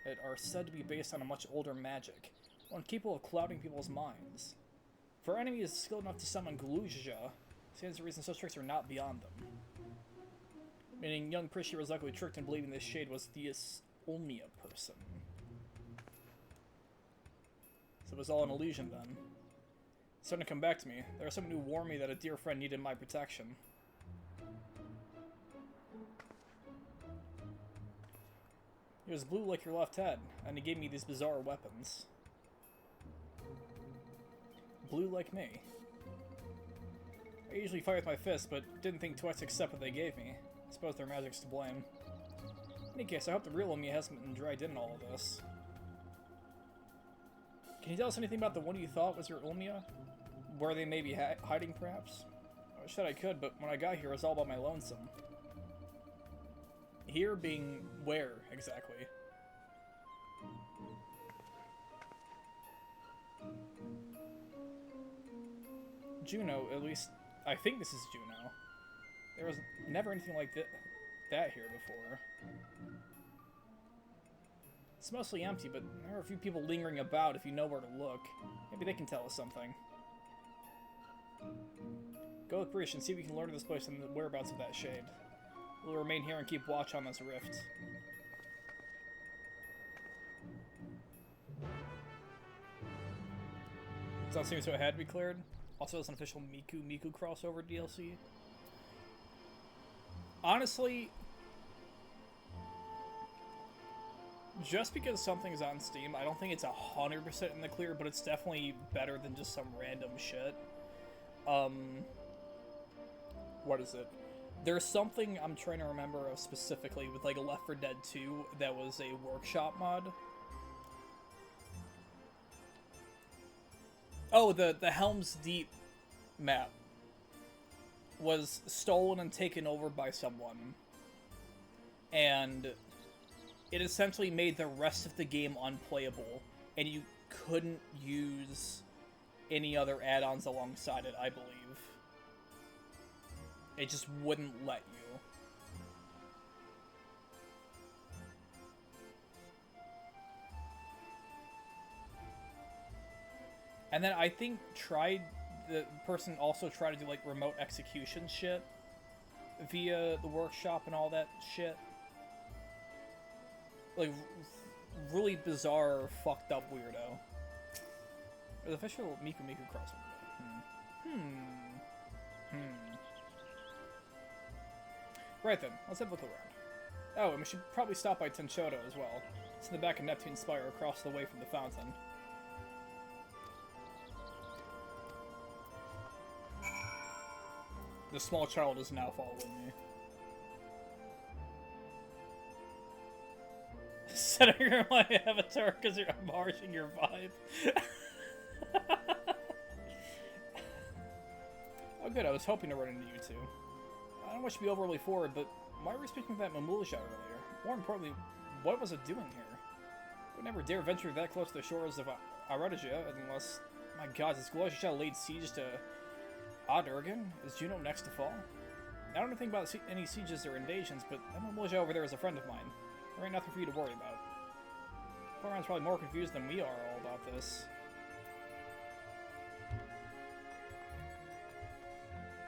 it are said to be based on a much older magic, one capable of clouding people's minds. For enemies skilled enough to summon Galuja, stands to reason such tricks are not beyond them. Meaning young Prishy was likely tricked in believing this shade was this Ulmia person. So it was all an illusion then. It's starting to come back to me. There was someone who warned me that a dear friend needed my protection. He was blue like your left head, and he gave me these bizarre weapons. Blue like me. I usually fight with my fists, but didn't think twice to accept what they gave me. I suppose their magic's to blame. In any case, I hope the real Ulmia hasn't been dragged in all of this. Can you tell us anything about the one you thought was your Ulmia? Where they may be hiding, perhaps? I wish that I could, but when I got here, it was all by my lonesome. Here being where, exactly? Juno, at least, I think this is Juno. There was never anything like that here before. It's mostly empty, but there are a few people lingering about if you know where to look. Maybe they can tell us something. Go with Brish and see if we can learn this place and the whereabouts of that shade. We'll remain here and keep watch on this rift. Does that seem so it had to be cleared? Also, as an official Miku crossover DLC. Honestly, just because something's on Steam, I don't think it's 100% in the clear, but it's definitely better than just some random shit. What is it? There's something I'm trying to remember of specifically with like Left 4 Dead 2 that was a workshop mod. Oh, the Helm's Deep map was stolen and taken over by someone. And it essentially made the rest of the game unplayable, and you couldn't use any other add-ons alongside it, I believe. It just wouldn't let you. And then I think the person also tried to do like remote execution shit via the workshop and all that shit. Like, really bizarre, fucked up weirdo. The official Miku crossover. Right then, let's have a look around. Oh, and we should probably stop by Tenchoto as well. It's in the back of Neptune's Spire across the way from the fountain. The small child is now following me. centering my avatar because I'm harshing your vibe. Oh good, I was hoping to run into you two. I don't wish to be overly forward, but why were we speaking of that Mamulisha earlier? More importantly, what was it doing here? I would never dare venture that close to the shores of Aradija unless, my god, this glorious shall laid siege to Ad-Urgan? Is Juno next to fall? I don't know anything about any sieges or invasions, but that Mamulisha over there is a friend of mine. There ain't nothing for you to worry about. Poirot's probably more confused than we are all about this.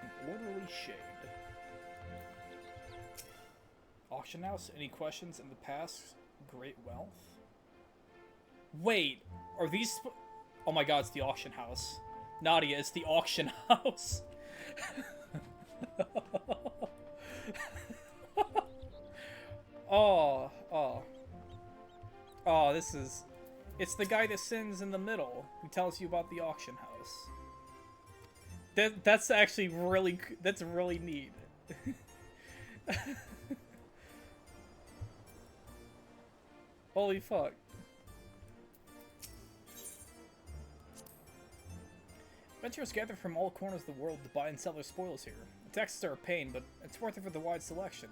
An orderly shade. Auction house? Any questions in the past? Great wealth? Wait, are these... Oh my god, it's the auction house. Nadia, it's the auction house. Oh, this is... It's the guy that sings in the middle who tells you about the auction house. That's actually really... That's really neat. Holy fuck. Adventurers gather from all corners of the world to buy and sell their spoils here. The taxes are a pain, but it's worth it for the wide selection.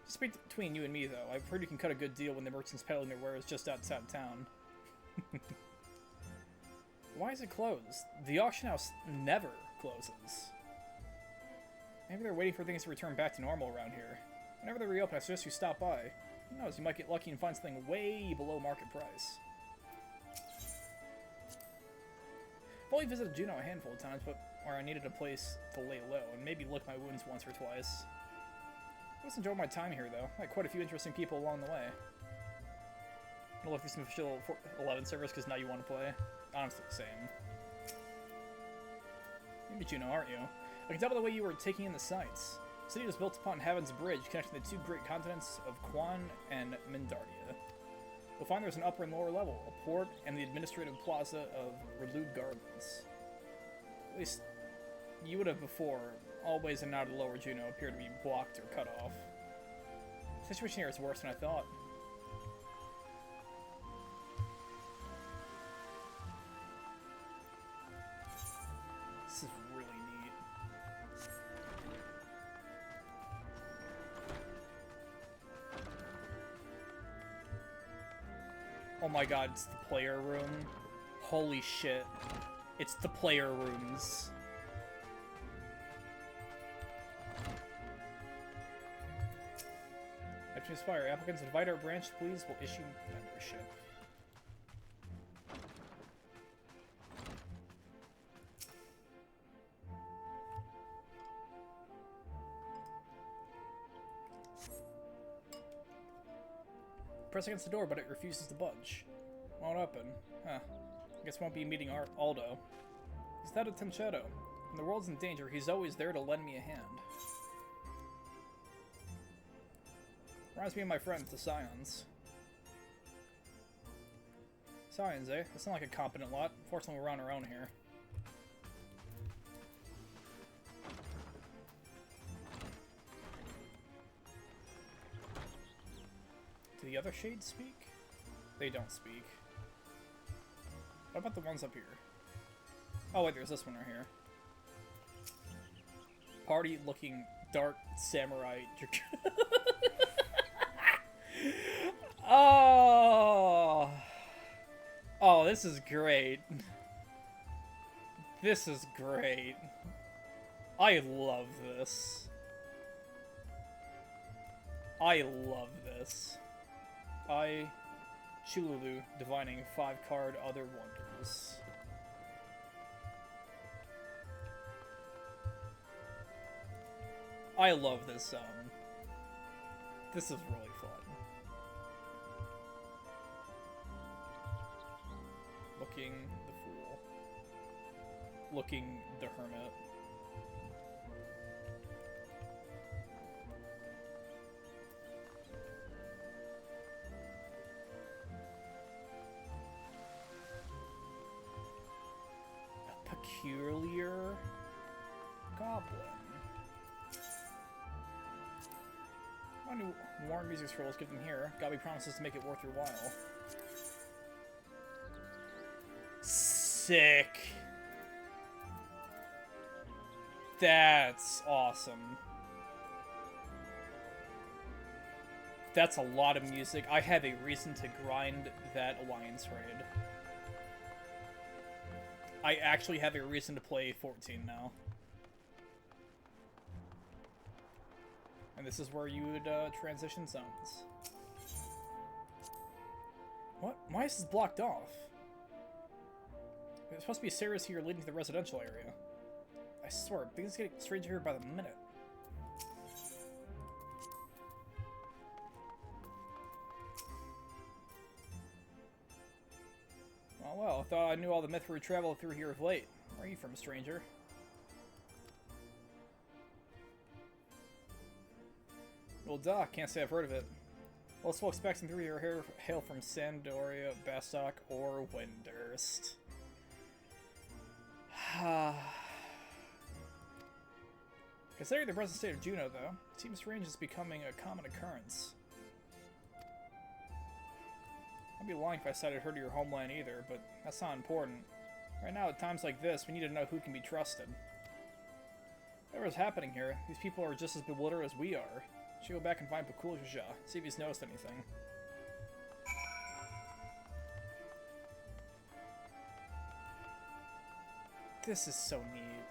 Just between you and me, though, I've heard you can cut a good deal when the merchants peddling their wares just outside town. Why is it closed? The auction house never closes. Maybe they're waiting for things to return back to normal around here. Whenever they reopen, I suggest you stop by. Who knows, you might get lucky and find something way below market price. I've only visited Juneau a handful of times, but where I needed a place to lay low, and maybe lick my wounds once or twice. I just enjoyed my time here, though. I met quite a few interesting people along the way. I'm gonna look for some official 11 servers, because now you want to play. Honestly, same. Maybe Juneau, aren't you? I can tell by the way you were taking in the sights. The city was built upon Heaven's Bridge, connecting the two great continents of Quan and Mindardia. You'll find there's an upper and lower level, a port, and the administrative plaza of Relude Gardens. At least, you would have before. All ways in and out of Lower Juneau appear to be blocked or cut off. The situation here is worse than I thought. This is really neat. Oh my god, it's the player room. Holy shit. It's the player rooms. After Inspire, applicants invite our branch, please. We'll issue membership. Press against the door, but it refuses to budge. Won't open. Huh. I guess won't be meeting Aldo. He's that of Tencheto. When the world's in danger, he's always there to lend me a hand. Reminds me of my friend, the Scions. Scions, eh? That sounds like a competent lot. Fortunately, we're on our own here. Do the other shades speak? They don't speak. What about the ones up here? Oh wait, there's this one right here. Party looking dark samurai. Oh! Oh, this is great. This is great. I love this. I love this. Shululu, divining 5-card Other Wonders. I love this, this is really fun. Looking the Fool. Looking the Hermit. A Peculiar Goblin. How many more music scrolls give them here? Gotta be promises to make it worth your while. Sick. That's awesome. That's a lot of music. I have a reason to grind that Alliance raid. I actually have a reason to play 14 now. And this is where you would transition zones. What? Why is this blocked off? There's supposed to be stairs here leading to the residential area. I swear, things get stranger here by the minute. Oh well, I thought I knew all the myth we traveled through here of late. Where are you from, stranger? Well, duh, can't say I've heard of it. Most folks passing through here hail from Sandoria, Bastok, or Windurst. Considering the present state of Juno, though, it seems strange is becoming a common occurrence. I'd be lying if I said I'd heard of your homeland either, but that's not important. Right now, at times like this, we need to know who can be trusted. Whatever's happening here, these people are just as bewildered as we are. Should go back and find Pakulja, see if he's noticed anything. This is so neat.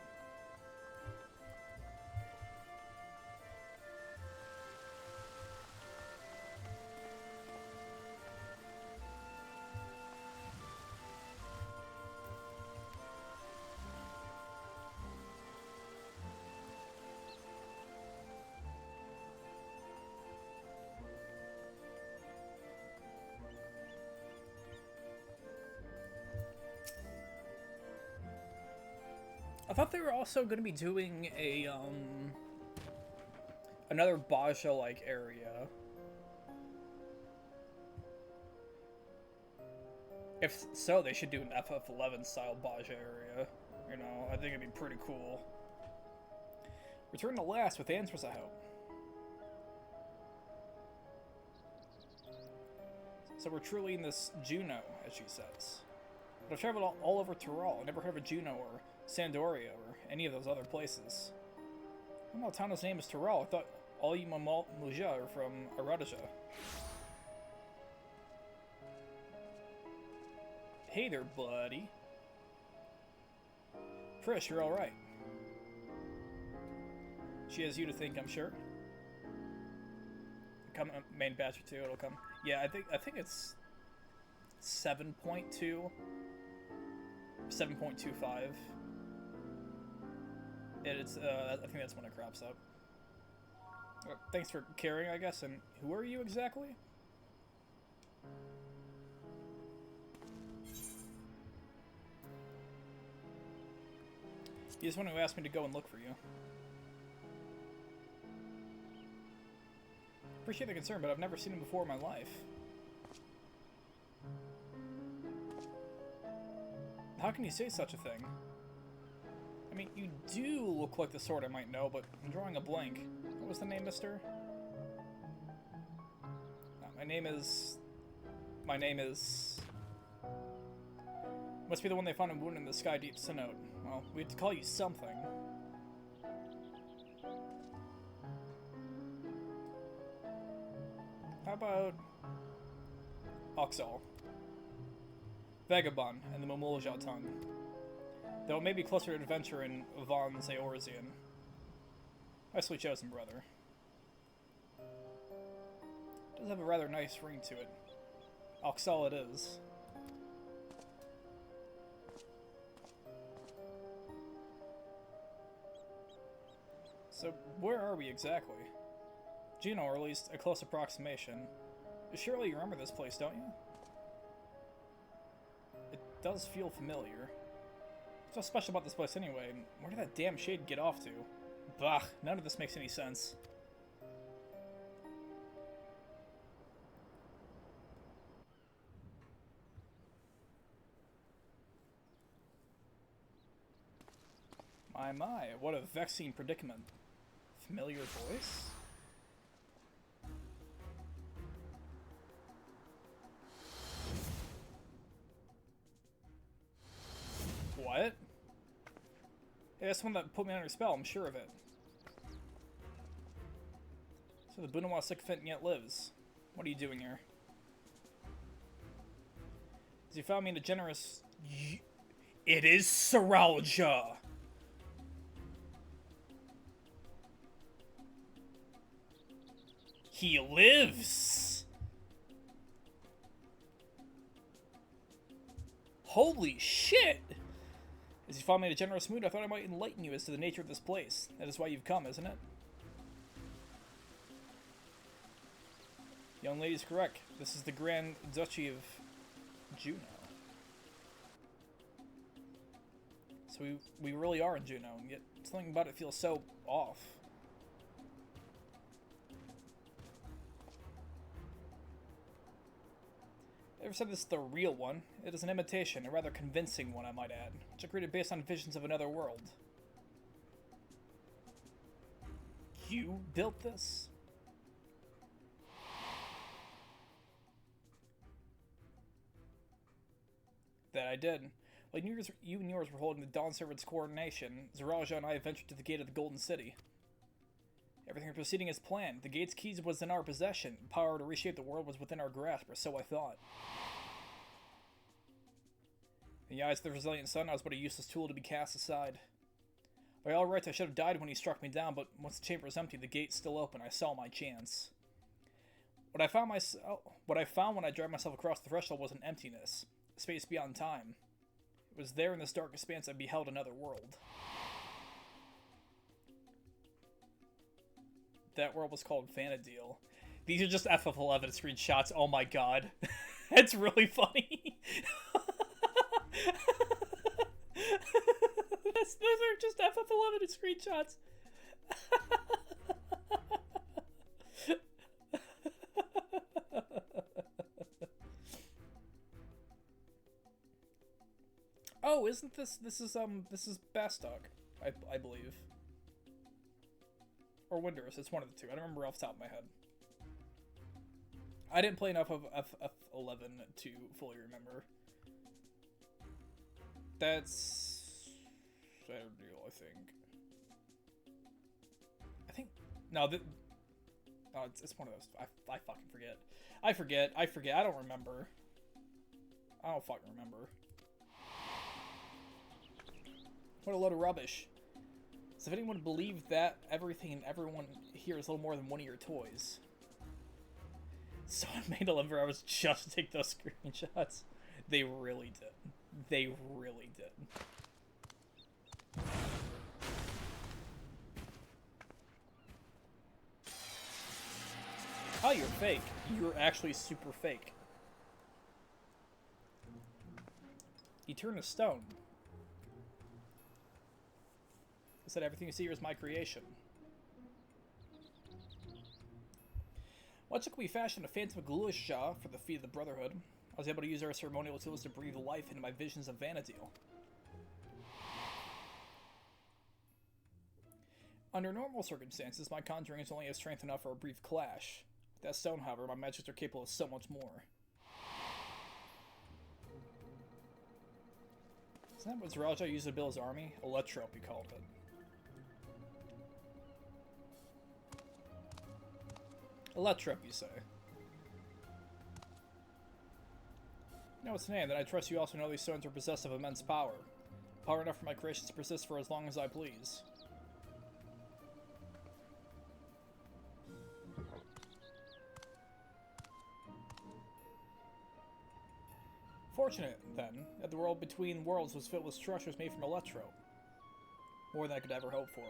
I thought they were also going to be doing a, another Baja-like area. If so, they should do an FF11 style Baja area. You know, I think it'd be pretty cool. Return to last with answers, I hope. So we're truly in this Juno, as she says. But I've traveled all over Tyrol. I never heard of a Juno or Sandoria or any of those other places. I don't know, Tana's name is Tyrol. I thought all you Muja are from Aradija. Hey there, buddy. Prish, you're alright. She has you to thank, I'm sure. Come main batch or two, it'll come. Yeah, I think it's 7.2. 7.25. It's I think that's when it crops up. Thanks for caring, I guess. And who are you exactly? He's the one who asked me to go and look for you. Appreciate the concern, but I've never seen him before in my life. How can you say such a thing? I mean, you do look like the sort I might know, but I'm drawing a blank. What was the name, mister? My name is... Must be the one they found him wounded in the Sky Deep Synod. Well, we had to call you something. How about... Oxal. Vagabond, and the Momolja tongue. Though it may be closer to adventure in Von Zaorzian. Nicely chosen, brother. It does have a rather nice ring to it. Oxal it is. So, where are we exactly? Juno, or at least a close approximation. Surely you remember this place, don't you? It does feel familiar. What's so special about this place anyway? Where did that damn shade get off to? Bah, none of this makes any sense. My, what a vexing predicament. Familiar voice? Hey, that's the one that put me under spell, I'm sure of it. So the Bunawa sycophant yet lives. What are you doing here? As you found me in a generous... It is Seralja! He lives! Holy shit! As you found me in a generous mood, I thought I might enlighten you as to the nature of this place. That is why you've come, isn't it? Young lady's correct. This is the Grand Duchy of Juno. So we really are in Juno, and yet something about it feels so off. Ever said this is the real one? It is an imitation, a rather convincing one, I might add, which I created based on visions of another world. You built this? That I did. While you and yours were holding the Dawn Servant's coronation, Seralja and I ventured to the gate of the Golden City. Everything was proceeding as planned. The gate's keys was in our possession. The power to reshape the world was within our grasp, or so I thought. In the eyes of the resilient sun, I was but a useless tool to be cast aside. By all rights, I should have died when he struck me down, but once the chamber was empty, the gate still open. I saw my chance. What I found when I dragged myself across the threshold was an emptiness, a space beyond time. It was there in this dark expanse I beheld another world. That world was called Vanadil. These are just FF11 screenshots. Oh my god. That's really funny. Those are just FF11 screenshots. Oh, isn't this is Bastok, I believe. Or Windurst, it's one of the two. I don't remember off the top of my head. I didn't play enough of FF11 to fully remember. That's Vanadil, I think. No, it's one of those. I fucking forget. I forget. I don't remember. I don't fucking remember. What a load of rubbish. So if anyone believed that everything and everyone here is little more than one of your toys. Someone made a liver, I was just to take those screenshots. They really did. They really did. Oh, you're fake. You're actually super fake. You turn to stone. I said everything you see here is my creation. Much like we fashioned a phantom Glushah for the feet of the Brotherhood, I was able to use our ceremonial tools to breathe life into my visions of Vanadil. Under normal circumstances, my conjuring is only have strength enough for a brief clash. With that stone, however, my magics are capable of so much more. Isn't that what Seralja used to build his army? Electrope, he called it. Electrope, you say? You know its name, then I trust you also know these stones are possessed of immense power. Power enough for my creations to persist for as long as I please. Fortunate, then, that the world between worlds was filled with structures made from electrope. More than I could ever hope for.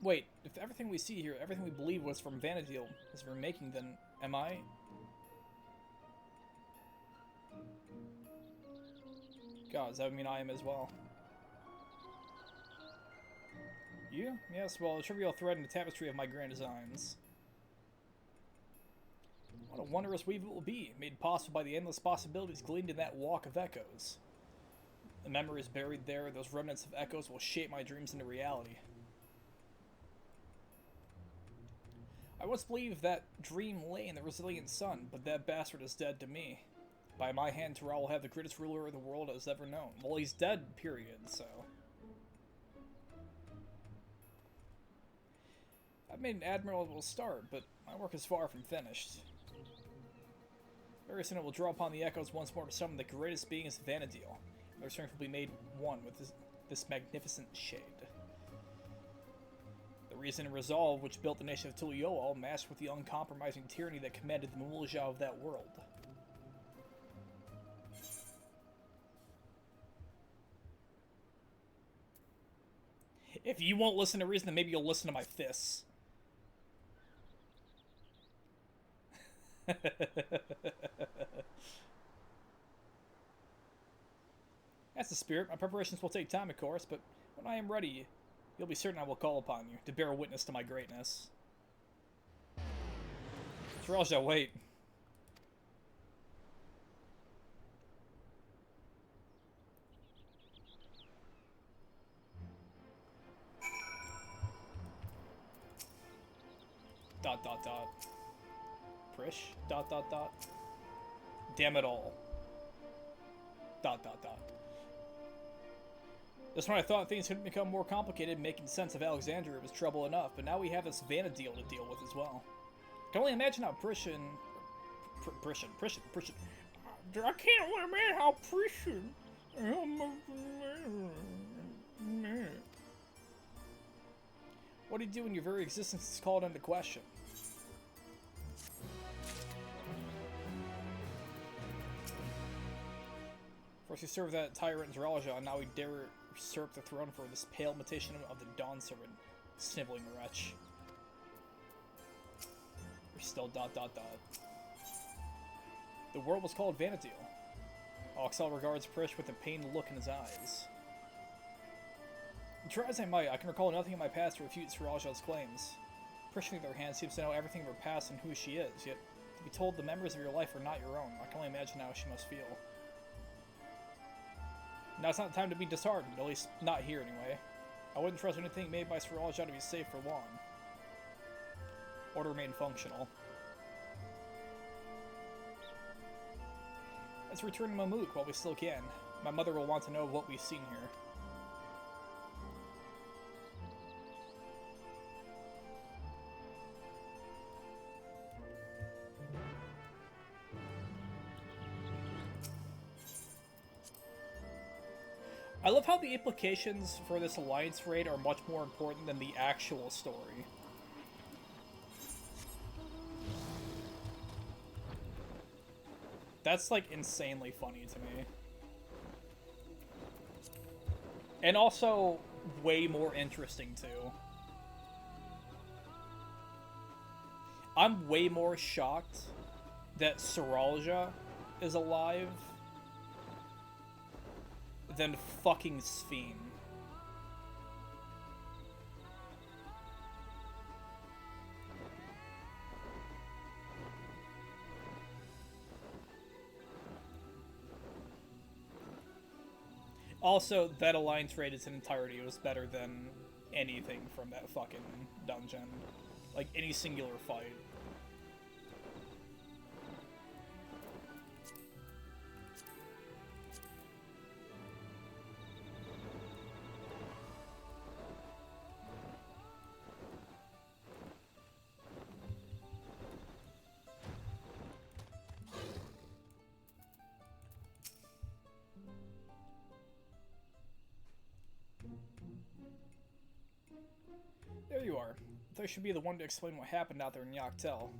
Wait, if everything we see here, everything we believe was from Vanadil, is from making, then am I? God, does that mean I am as well? You? Yes, well, a trivial thread in the tapestry of my grand designs. What a wondrous weave it will be, made possible by the endless possibilities gleaned in that walk of echoes. The memories buried there, those remnants of echoes will shape my dreams into reality. I once believed that dream lay in the resilient sun, but that bastard is dead to me. By my hand, Terrell will have the greatest ruler the world has ever known. Well, he's dead, period, so... I've made an admirable start, but my work is far from finished. Very soon it will draw upon the echoes once more to summon the greatest beings of Vanadil. Their strength will be made one with this magnificent shade. The reason and resolve which built the nation of Tuliyoa matched with the uncompromising tyranny that commanded the militia of that world. If you won't listen to reason, then maybe you'll listen to my fists. That's the spirit. My preparations will take time, of course, but when I am ready, you'll be certain I will call upon you to bear witness to my greatness. Terrell, wait. Dot dot dot. Prish? Dot dot dot. Damn it all. Dot dot dot. Just when I thought things couldn't become more complicated, making sense of Alexandria was trouble enough, but now we have this Vanadil to deal with as well. I can only imagine how Prishan... I can't only imagine how Prishan... What do you do when your very existence is called into question? First he served that tyrant Zeralja, and now he dare usurp the throne for this pale imitation of the Dawn Servant, sniveling wretch. We're still dot dot dot. The world was called Vanadil. Oxel regards Prish with a pained look in his eyes. Try as I might, I can recall nothing in my past to refute Zeralja's claims. Prish, on the other hand, seems to know everything of her past and who she is, yet to be told the members of your life are not your own, I can only imagine how she must feel. Now it's not the time to be disheartened, at least not here anyway. I wouldn't trust anything made by Zeralja to be safe for long. Or to remain functional. Let's return to Mamook while we still can. My mother will want to know what we've seen here. I love how the implications for this alliance raid are much more important than the actual story. That's, like, insanely funny to me. And also, way more interesting, too. I'm way more shocked that Zeralja is alive than fucking Sphene. Also, that alliance raid its entirety was better than anything from that fucking dungeon. Like, any singular fight. There you are. I should be the one to explain what happened out there in Yaktel.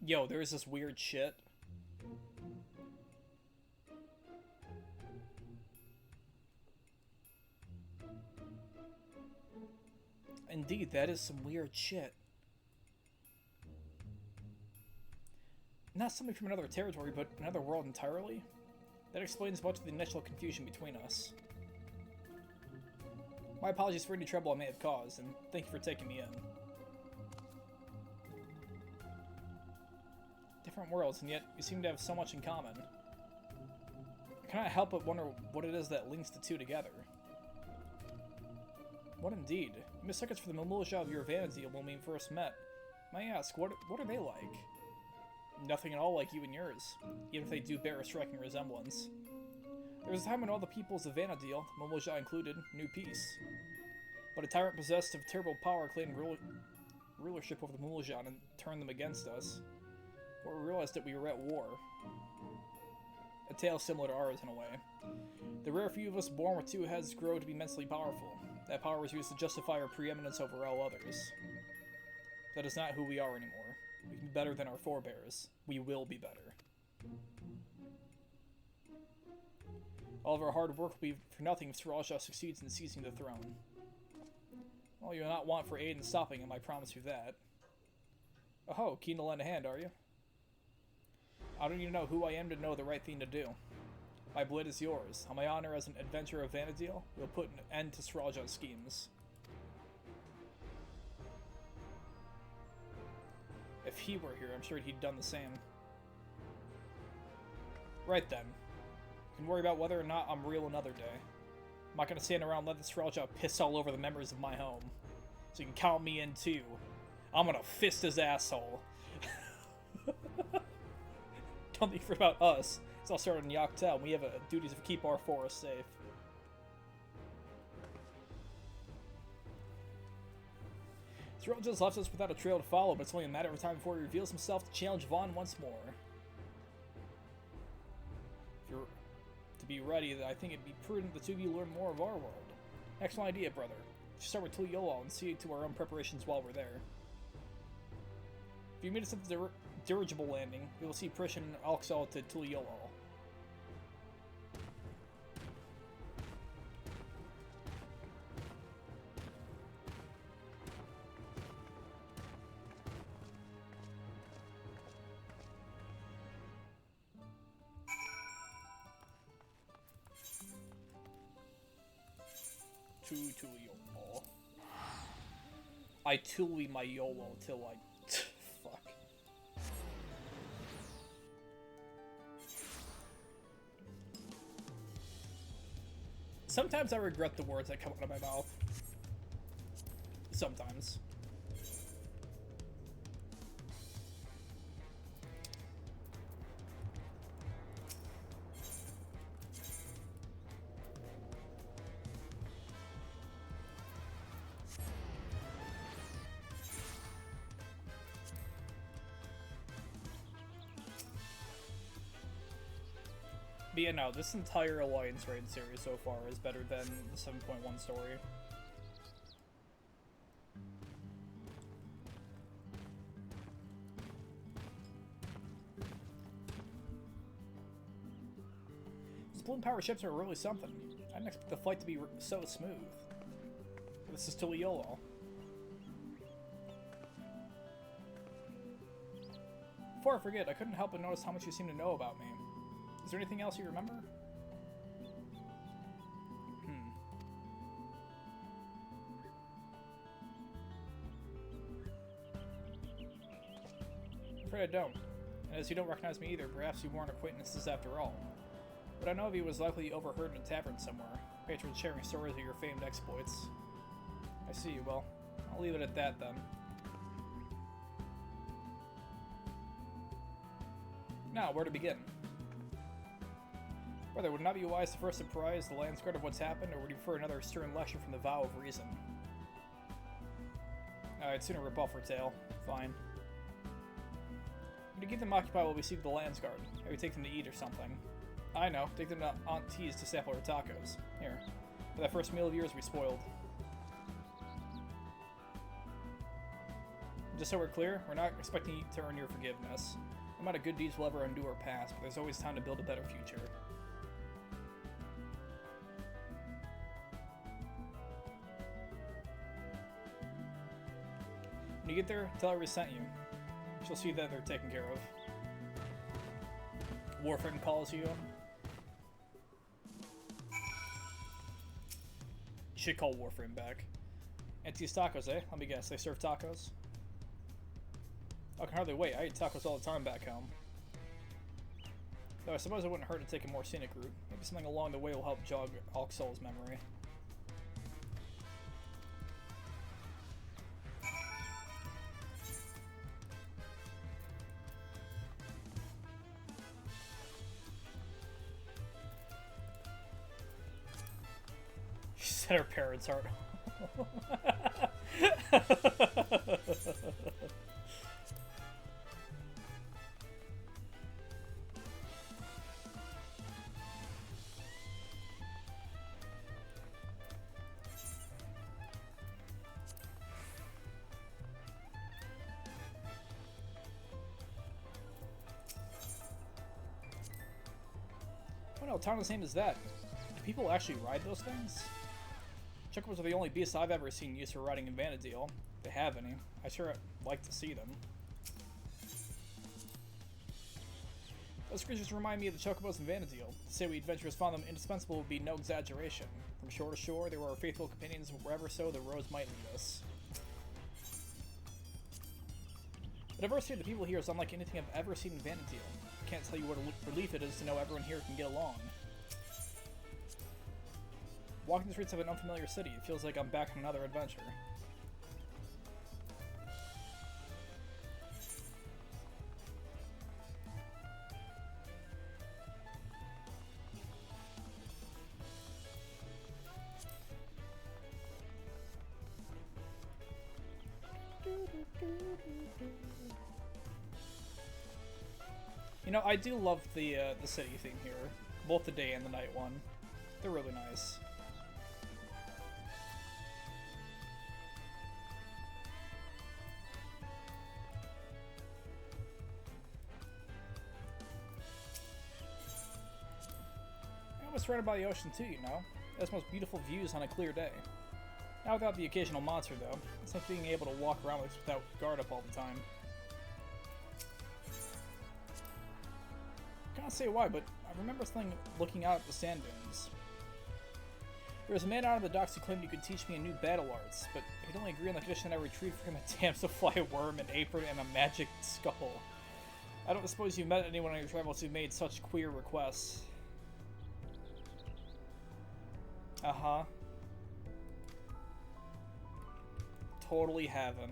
Yo, there's this weird shit. Indeed, that is some weird shit. Not somebody from another territory, but another world entirely? That explains much of the initial confusion between us. My apologies for any trouble I may have caused, and thank you for taking me in. Different worlds, and yet we seem to have so much in common. I cannot help but wonder what it is that links the two together. What indeed? You mistook us for the militia of your vanity when we first met. May I ask, what are they like? Nothing at all like you and yours, even if they do bear a striking resemblance. There was a time when all the peoples of Vanadil, militia included, knew peace. But a tyrant possessed of terrible power claimed rulership over the militia and turned them against us. But we realized that we were at war. A tale similar to ours in a way. The rare few of us born with two heads grow to be immensely powerful. That power was used to justify our preeminence over all others. That is not who we are anymore. We can be better than our forebears. We will be better. All of our hard work will be for nothing if Sriracha succeeds in seizing the throne. Well, you'll not want for aid in stopping him, I promise you that. Oh, keen to lend a hand, are you? I don't need to know who I am to know the right thing to do. My blade is yours. On my honor as an adventurer of Vanadil, we'll put an end to Sriracha's schemes. If he were here, I'm sure he'd done the same. Right then. You can worry about whether or not I'm real another day. I'm not gonna stand around and let this Sriracha piss all over the members of my home. So you can count me in too. I'm gonna fist his asshole. Don't think about us. It's all started in Yaktel, and we have a duty to keep our forest safe. Sriracha's left us without a trail to follow, but it's only a matter of time before he reveals himself to challenge Vaughn once more. If you're to be ready, I think it'd be prudent the two of you learn more of our world. Excellent idea, brother. Let's start with Tuliyola and see to our own preparations while we're there. If you meet us at the dirigible landing, we will see Prish and Alxel to Tuliyola. Tuliyola. I tuli my YOLO till I... Fuck. Sometimes I regret the words that come out of my mouth. Sometimes. But yeah, no, this entire Alliance Raid series so far is better than the 7.1 story. These balloon power ships are really something. I didn't expect the flight to be so smooth. This is Tuliyola. Before I forget, I couldn't help but notice how much you seem to know about me. Is there anything else you remember? I'm afraid I don't. And as you don't recognize me either, perhaps you weren't acquaintances after all. What I know of you was likely overheard in a tavern somewhere, patrons sharing stories of your famed exploits. I see. Well, I'll leave it at that then. Now, where to begin? Brother, would it not be wise to first surprise the Landsguard of what's happened, or would you prefer another stern lecture from the Vow of Reason? I'd sooner rip off her tail. Fine. To keep them occupied while we seek the Landsguard. Maybe take them to eat or something. I know, take them to Aunt T's to sample her tacos. Here. For that first meal of yours we spoiled. Just so we're clear, we're not expecting you to earn your forgiveness. No amount of good deeds will ever undo our past, but there's always time to build a better future. When you get there, tell her we sent you. She'll see that they're taken care of. Warframe calls you. You should call Warframe back. Auntie's tacos, eh? Let me guess, they serve tacos? I can hardly wait. I eat tacos all the time back home. Though I suppose it wouldn't hurt to take a more scenic route. Maybe something along the way will help jog Alxel's memory. said her parents aren't. Oh no, town the same as that. Do people actually ride those things? Chocobos are the only beasts I've ever seen used for riding in Vanadil. If they have any. I sure like to see them. Those creatures remind me of the Chocobos in Vanadil. To say we adventurers found them indispensable would be no exaggeration. From shore to shore, they were our faithful companions, and wherever so the roads might lead us. The diversity of the people here is unlike anything I've ever seen in Vanadil. I can't tell you what a relief it is to know everyone here can get along. Walking the streets of an unfamiliar city, it feels like I'm back on another adventure. You know, I do love the city theme here, both the day and the night one. They're really nice. I'm almost surrounded by the ocean too, you know. It has the most beautiful views on a clear day. Not without the occasional monster, though. It's like being able to walk around without guard up all the time. I can't say why, but I remember something looking out at the sand dunes. There was a man out on the docks who claimed he could teach me a new battle arts, but I could only agree on the condition that I retrieve for him a damselfly worm, an apron, and a magic skull. I don't suppose you've met anyone on your travels who made such queer requests. Uh-huh. Totally haven't.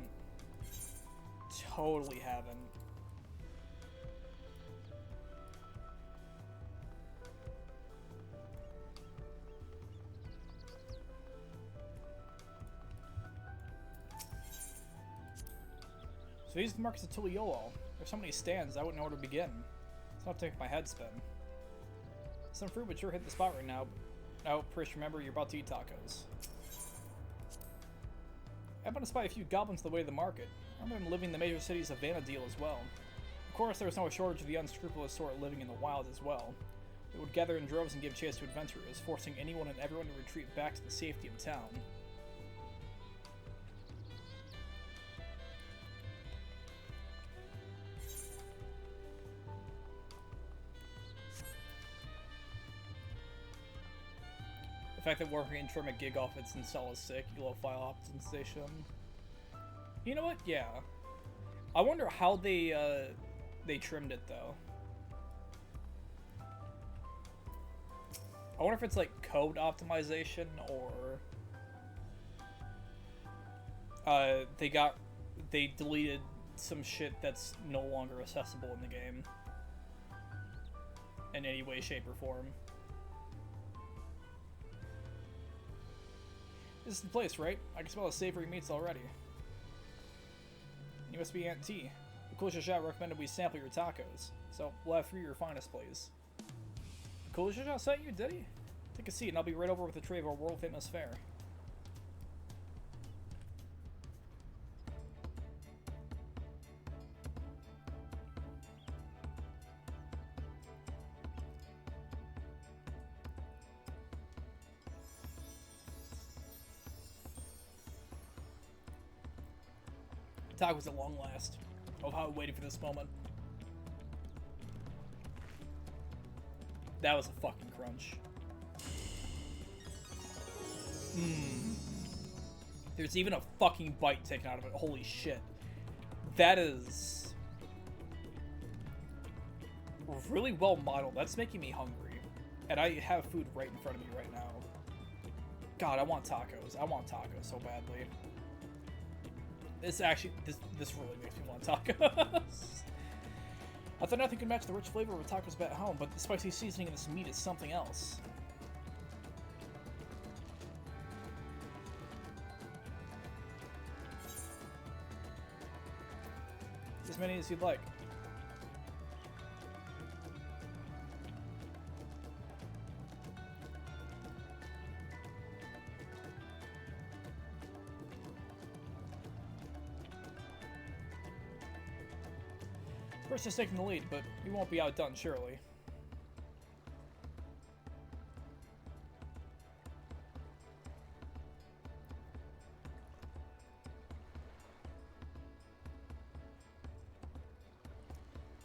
Totally haven't. So these are the markets of Tuliolo. There's so many stands, I wouldn't know where to begin. It's enough to make my head spin. Some fruit would sure hit the spot right now. Oh, Prish, remember, you're about to eat tacos. I happened to spy a few goblins on the way to the market. I remember them living in the major cities of Vanadil as well. Of course, there was no shortage of the unscrupulous sort living in the wild as well. They would gather in droves and give chase to adventurers, forcing anyone and everyone to retreat back to the safety of town. The fact that working from a gig off its install is sick, low file optimization. You know what? Yeah. I wonder how they trimmed it though. I wonder if it's like code optimization or they deleted some shit that's no longer accessible in the game in any way, shape, or form. This is the place, right? I can smell the savory meats already. You must be Aunt T. The Cool Shot recommended we sample your tacos, so we'll have 3 of your finest, please. The Cool Shot sent you, did he? Take a seat and I'll be right over with a tray of our world-famous fare. Tacos at long last. Oh, how I waited for this moment. That was a fucking crunch. There's even a fucking bite taken out of it. Holy shit. That is really well modeled. That's making me hungry. And I have food right in front of me right now. God, I want tacos. I want tacos so badly. This actually, this really makes me want tacos. I thought nothing could match the rich flavor of tacos back home, but the spicy seasoning in this meat is something else. many as you'd like. First is taking the lead, but we won't be outdone, surely.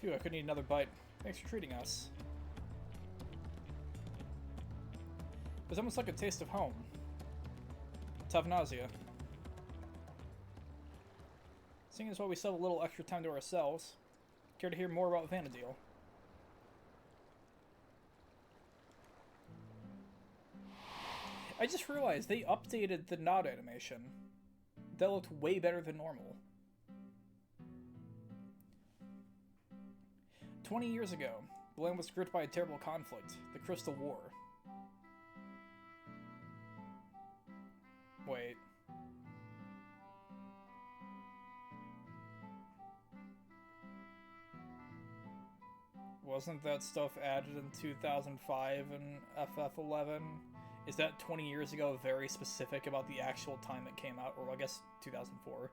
Phew, I could need another bite. Thanks for treating us. It was almost like a taste of home. Tough nausea. Seeing as well we still have a little extra time to ourselves, care to hear more about Vanadil? I just realized they updated the nod animation. That looked way better than normal. 20 years ago, the land was gripped by a terrible conflict, the Crystal War. Wait. Wasn't that stuff added in 2005 in FF11? Is that 20 years ago very specific about the actual time it came out? Or I guess 2004.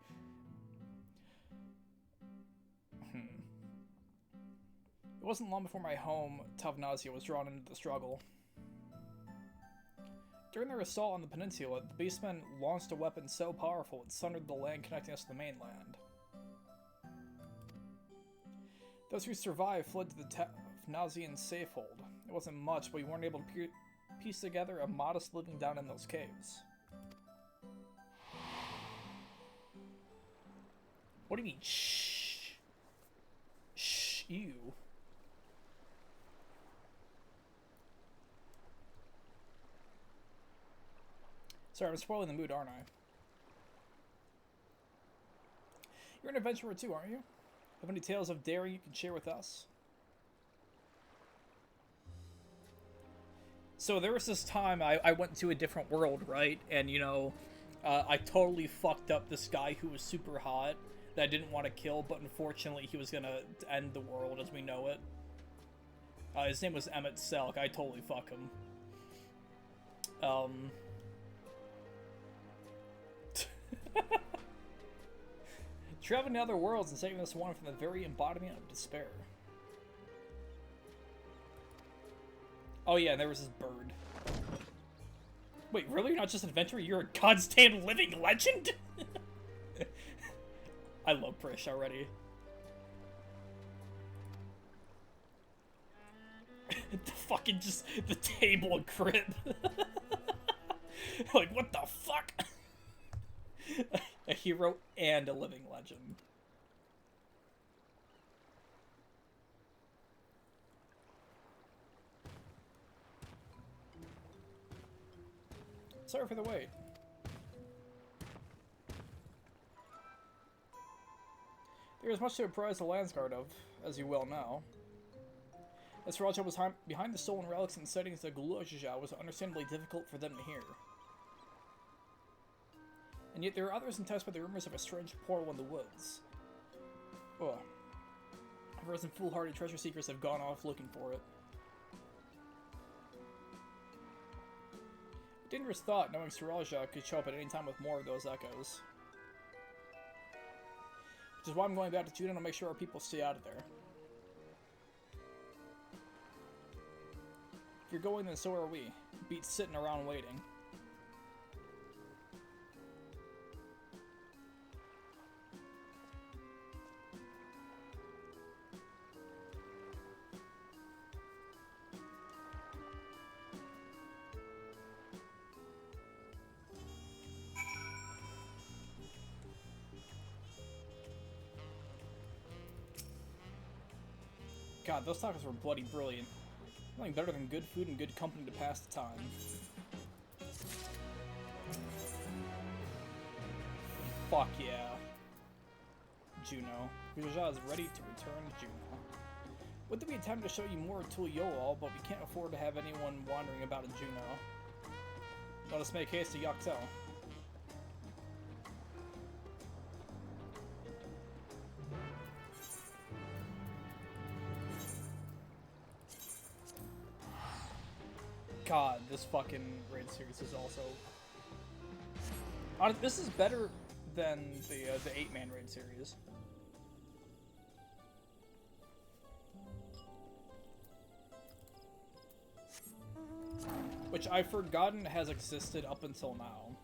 It wasn't long before my home, Tavnazia, was drawn into the struggle. During their assault on the peninsula, the beastmen launched a weapon so powerful it sundered the land connecting us to the mainland. Those who survived fled to the Tavnazian safehold. It wasn't much, but we weren't able to piece together a modest living down in those caves. What do you mean, shh? Shh, you. Sorry, I'm spoiling the mood, aren't I? You're an adventurer too, aren't you? Have any tales of daring you can share with us? So there was this time I went to a different world, right? And, you know, I totally fucked up this guy who was super hot that I didn't want to kill, but unfortunately he was gonna end the world as we know it. His name was Emmett Selk. I totally fuck him. Traveling to other worlds and saving this one from the very embodiment of despair. Oh yeah, and there was this bird. Wait, really? You're not just an adventurer? You're a goddamn living legend? I love Prish already. The fucking just, the table and crib. Like, what the fuck? A hero and a living legend. Sorry for the wait. There is much to apprise the Landsguard of, as you well know. As Raja was behind the stolen relics and sightings of Gulojija was understandably difficult for them to hear. And yet there are others enticed by the rumors of a strange portal in the woods. Ugh. I've heard some foolhardy treasure seekers have gone off looking for it. Dangerous thought, knowing Suraja could show up at any time with more of those echoes. Which is why I'm going back to Juno to make sure our people stay out of there. If you're going, then so are we. Beats sitting around waiting. God, those tacos were bloody brilliant. Nothing better than good food and good company to pass the time. Fuck yeah. Juno. Gujaja is ready to return to Juno. Would there be a time to show you more Tul Yoal, but we can't afford to have anyone wandering about in Juno. Let us make haste to Yaktel. God, this fucking raid series is also... This is better than the 8-man raid series. Which I've forgotten has existed up until now.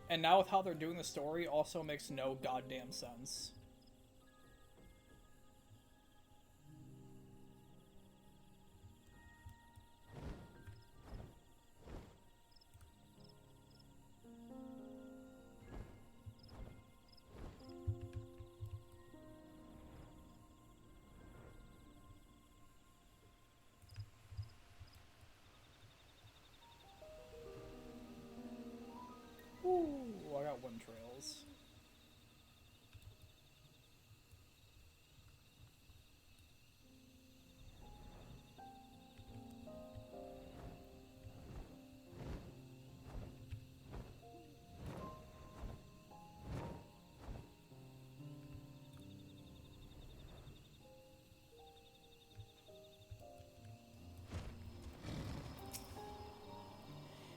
And now with how they're doing the story also makes no goddamn sense. Ooh, I got wind trails.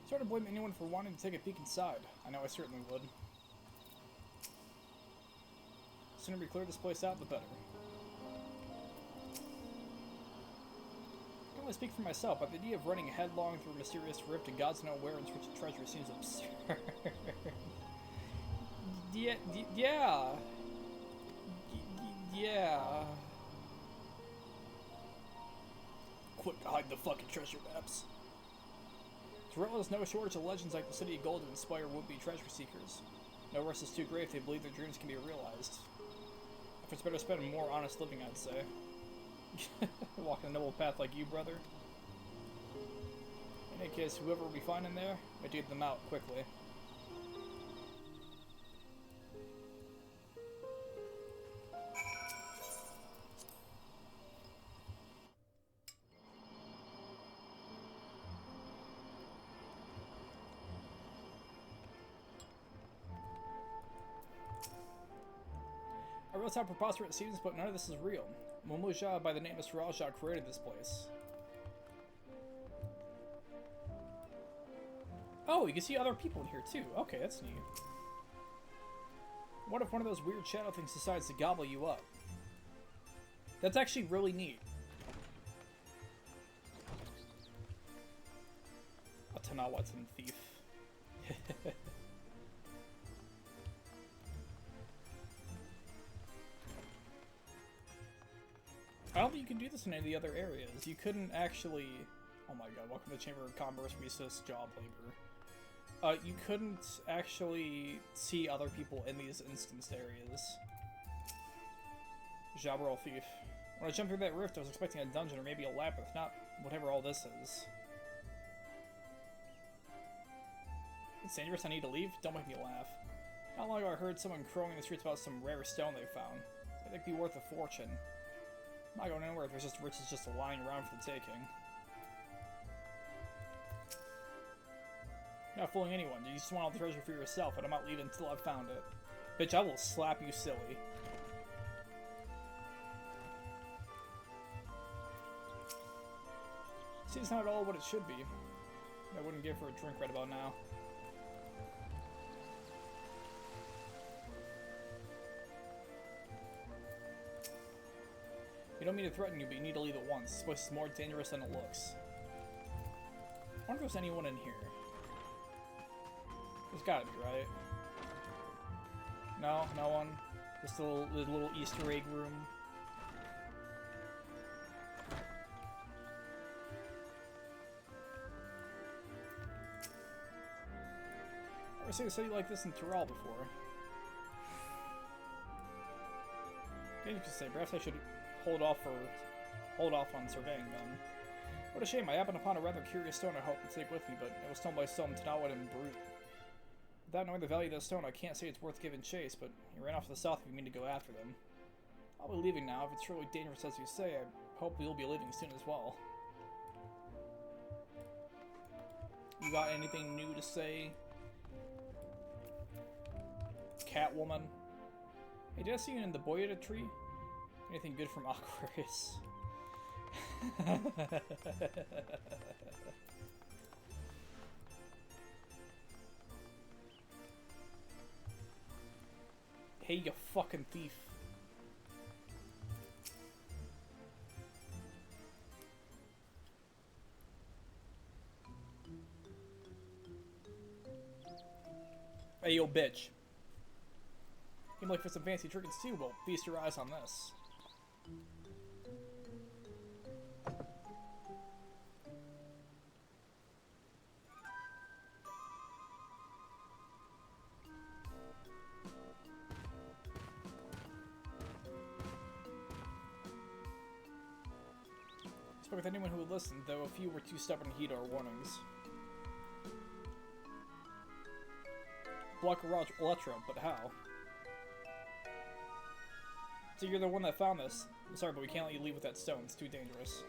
It's hard to blame anyone for wanting to take a peek inside. I know I certainly would. The sooner we clear this place out, the better. I can only speak for myself, but the idea of running headlong through a mysterious rift to God's know where in search of treasure seems absurd. Yeah. Quick, hide the fucking treasure maps. Terrell has no shortage of legends like the City of Gold to inspire would-be treasure seekers. No rest is too great if they believe their dreams can be realized. If it's better spent a more honest living, I'd say. Walking a noble path like you, brother. In any case, whoever we find in there, I dig them out quickly. I realize how preposterous it seems, but none of this is real. Momoja, by the name of Raja, created this place. Oh, you can see other people in here too. Okay, that's neat. What if one of those weird shadow things decides to gobble you up? That's actually really neat. A Tanawatan thief. I don't think you can do this in any of the other areas. You couldn't actually... Oh my god, welcome to the Chamber of Commerce, resist job labor. You couldn't actually see other people in these instanced areas. Jabberall Thief. When I jumped through that rift, I was expecting a dungeon or maybe a labyrinth, not whatever all this is. It's dangerous, I need to leave? Don't make me laugh. Not long ago I heard someone crowing in the streets about some rare stone they found. I think it'd be worth a fortune. I'm not going anywhere if there's just riches just lying around for the taking. You're not fooling anyone. You just want all the treasure for yourself, and I'm not leaving until I've found it. Bitch, I will slap you silly. See, it's not at all what it should be. I wouldn't give her a drink right about now. You don't mean to threaten you, but you need to leave at once. This place is more dangerous than it looks. I wonder if there's anyone in here. There's gotta be, right? No? No one? Just a little Easter egg room. I've never seen a city like this in Tyrol before. Maybe you could say, perhaps I should hold off on surveying them. What a shame, I happened upon a rather curious stone I hoped to take with me, but it was stolen by some Tanawat and brute. Without knowing the value of that stone, I can't say it's worth giving chase, but he ran off to the south if you mean to go after them. I'll be leaving now. If it's truly dangerous as you say, I hope you'll be leaving soon as well. You got anything new to say? Catwoman? Hey, did I see you in the Boyata tree? Anything good from Aquarius? Hey, you fucking thief. Hey, yo, bitch. You look for some fancy trinkets too? Well, feast your eyes on this. I spoke with anyone who would listen, though a few were too stubborn to heed our warnings. Block Electro, but how? So you're the one that found this. I'm sorry, but we can't let you leave with that stone. It's too dangerous.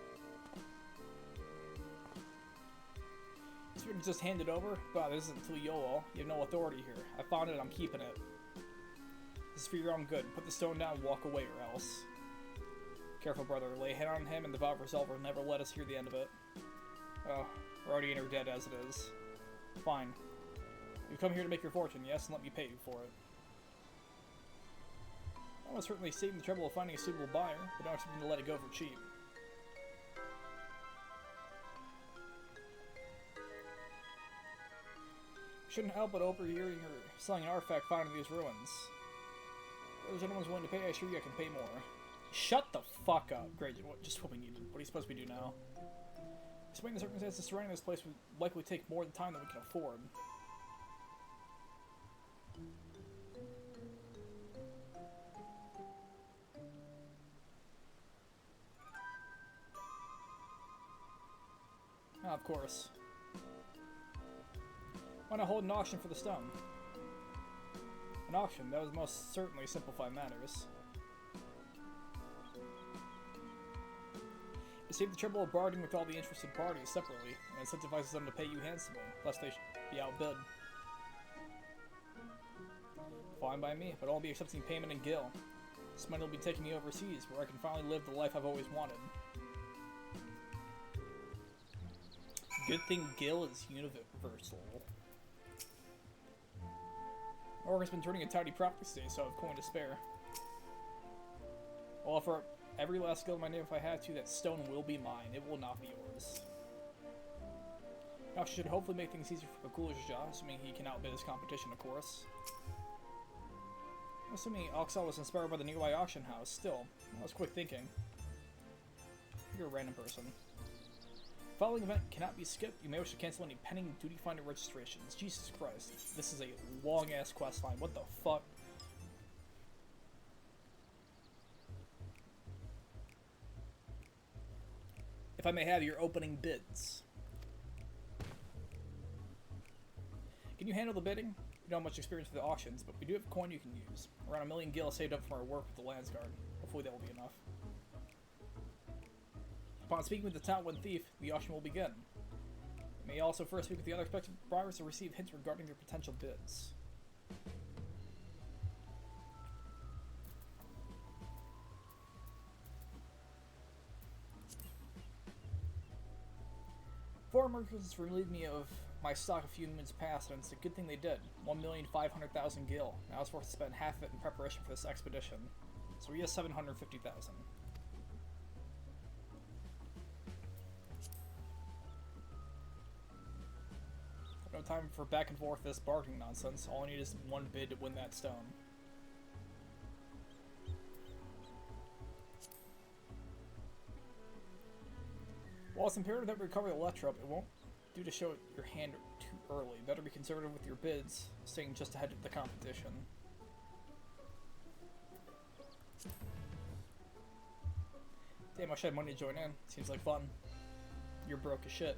This we can just hand it over? Wow, this isn't Tuliolo. You have no authority here. I found it, I'm keeping it. This is for your own good. Put the stone down and walk away, or else. Careful, brother. Lay a hand on him, and the vow of resolve will never let us hear the end of it. Oh, we're already in her dead as it is. Fine. You've come here to make your fortune, yes, and let me pay you for it. I was certainly saving the trouble of finding a suitable buyer, but don't expect me to let it go for cheap. Shouldn't help but overhearing her selling an artifact found in these ruins. If there's anyone's willing to pay, I assure you I can pay more. Shut the fuck up. Great, just what we needed. What are you supposed to do now? Explain the circumstances surrounding this place would likely take more time than we can afford. Ah, of course. Why not hold an auction for the stone? An auction, that would most certainly simplify matters. It saved the trouble of bargaining with all the interested parties separately, and incentivizes them to pay you handsomely, lest they be outbid. Fine by me, but I'll be accepting payment in Gil. This money will be taking me overseas, where I can finally live the life I've always wanted. Good thing Gil is universal. Orc has been turning a tidy profit these days, so I have coin to spare. I'll offer up every last skill in my name if I have to. That stone will be mine. It will not be yours. Now, should hopefully make things easier for Bakulija, assuming he can outbid his competition, of course. Assuming Oxal was inspired by the nearby auction house, still, I was quick thinking. You're a random person. The following event cannot be skipped. You may wish to cancel any pending duty finder registrations. Jesus Christ. This is a long-ass quest line. What the fuck? If I may have your opening bids. Can you handle the bidding? We don't have much experience with the auctions, but we do have coin you can use. Around 1 million gil saved up from our work with the Landsguard. Hopefully that will be enough. Upon speaking with the Town One Thief, the auction will begin. You may also first speak with the other expected buyers to receive hints regarding their potential bids. Foreign merchants relieved me of my stock a few minutes past, and it's a good thing they did. 1,500,000 gil. Now it's worth to spend half of it in preparation for this expedition. So we have 750,000. No time for back and forth this bargaining nonsense. All I need is one bid to win that stone. While it's imperative that we recover the Electro, it won't do to show your hand too early. Better be conservative with your bids, staying just ahead of the competition. Damn, I should have money to join in. Seems like fun. You're broke as shit.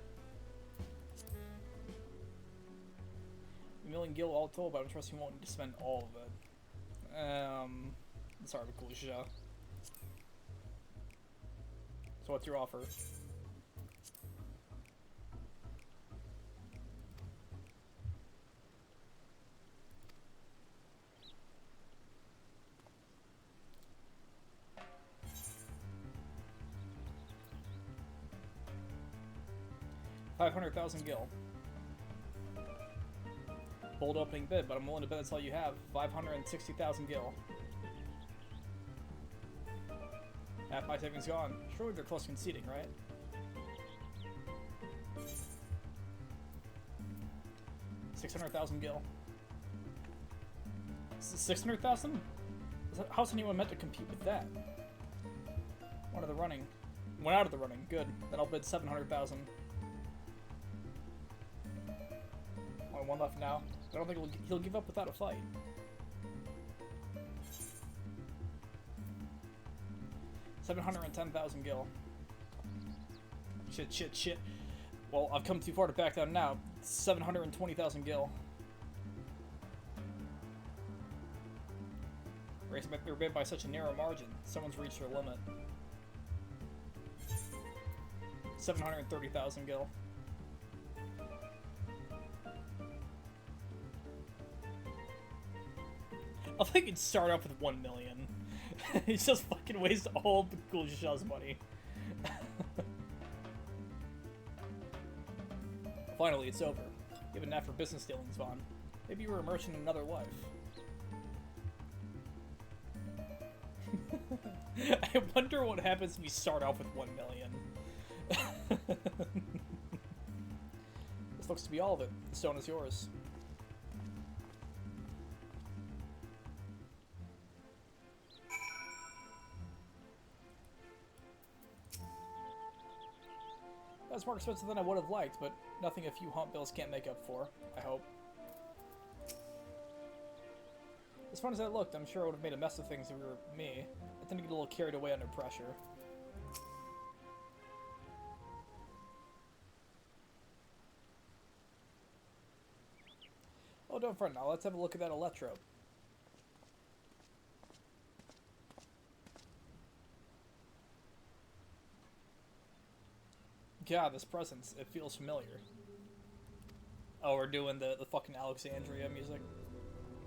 A million gil all told, but I'm trusting you won't need to spend all of it. Sorry, Bakulija. So what's your offer? 500,000 gil. Bold opening bid, but I'm willing to bet that's all you have. 560,000 gil. Half my savings gone. Surely they're close to conceding, right? 600,000 gil. 600,000? How's anyone meant to compete with that? One of the running. Went out of the running. Good. Then I'll bid 700,000. Only one left now. I don't think he'll give up without a fight. $710,000 gil. Shit. Well, I've come too far to back down now. 720,000 gil. Raised their bid by such a narrow margin. Someone's reached their limit. 730,000 gil. I think it'd start off with 1 million. It's just fucking waste all the cool Shah's money. Finally, it's over. Given that for business dealings, Vaughn. Maybe you were a merchant in another life. I wonder what happens if we start off with 1 million. This looks to be all of it. The stone is yours. That's more expensive than I would have liked, but nothing a few hump bills can't make up for, I hope. As fun as I looked, I'm sure I would have made a mess of things if it were me. I tend to get a little carried away under pressure. Oh, don't fret now. Let's have a look at that electrode. God, this presence, it feels familiar. Oh, we're doing the fucking Alexandria music?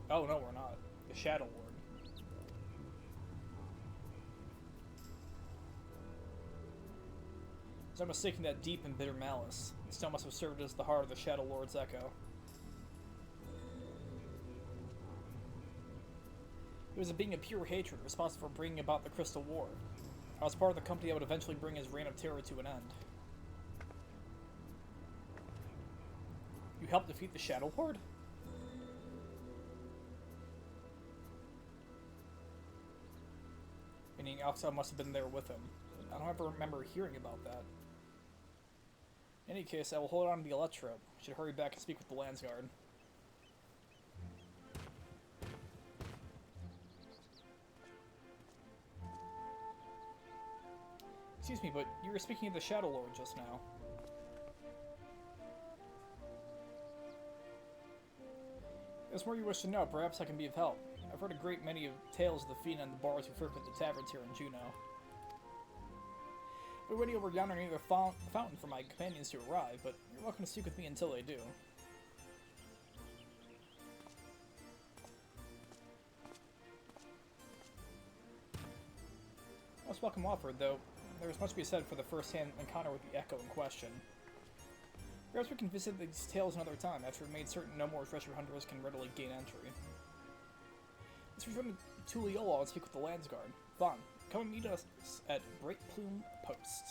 Oh, no, we're not. The Shadow Lord. So I'm mistaking that deep and bitter malice. It still must have served as the heart of the Shadow Lord's echo. It was a being of pure hatred, responsible for bringing about the Crystal War. I was part of the company that would eventually bring his reign of terror to an end. You helped defeat the Shadow Lord? Meaning Alxa must have been there with him. I don't ever remember hearing about that. In any case, I will hold on to the Electro. I should hurry back and speak with the Landsguard. Excuse me, but you were speaking of the Shadow Lord just now. There's more you wish to know. Perhaps I can be of help. I've heard a great many of tales of the fiend and the bars who frequent the taverns here in Juneau. We're waiting over yonder near the fountain for my companions to arrive, but you're welcome to speak with me until they do. Most welcome offered, though there is much to be said for the first-hand encounter with the Echo in question. Perhaps we can visit these tales another time, after we've made certain no more treasure hunters can readily gain entry. Let's return to Tuliyola and speak with the Landsguard. Vaughn, come and meet us at Bright Plume Post.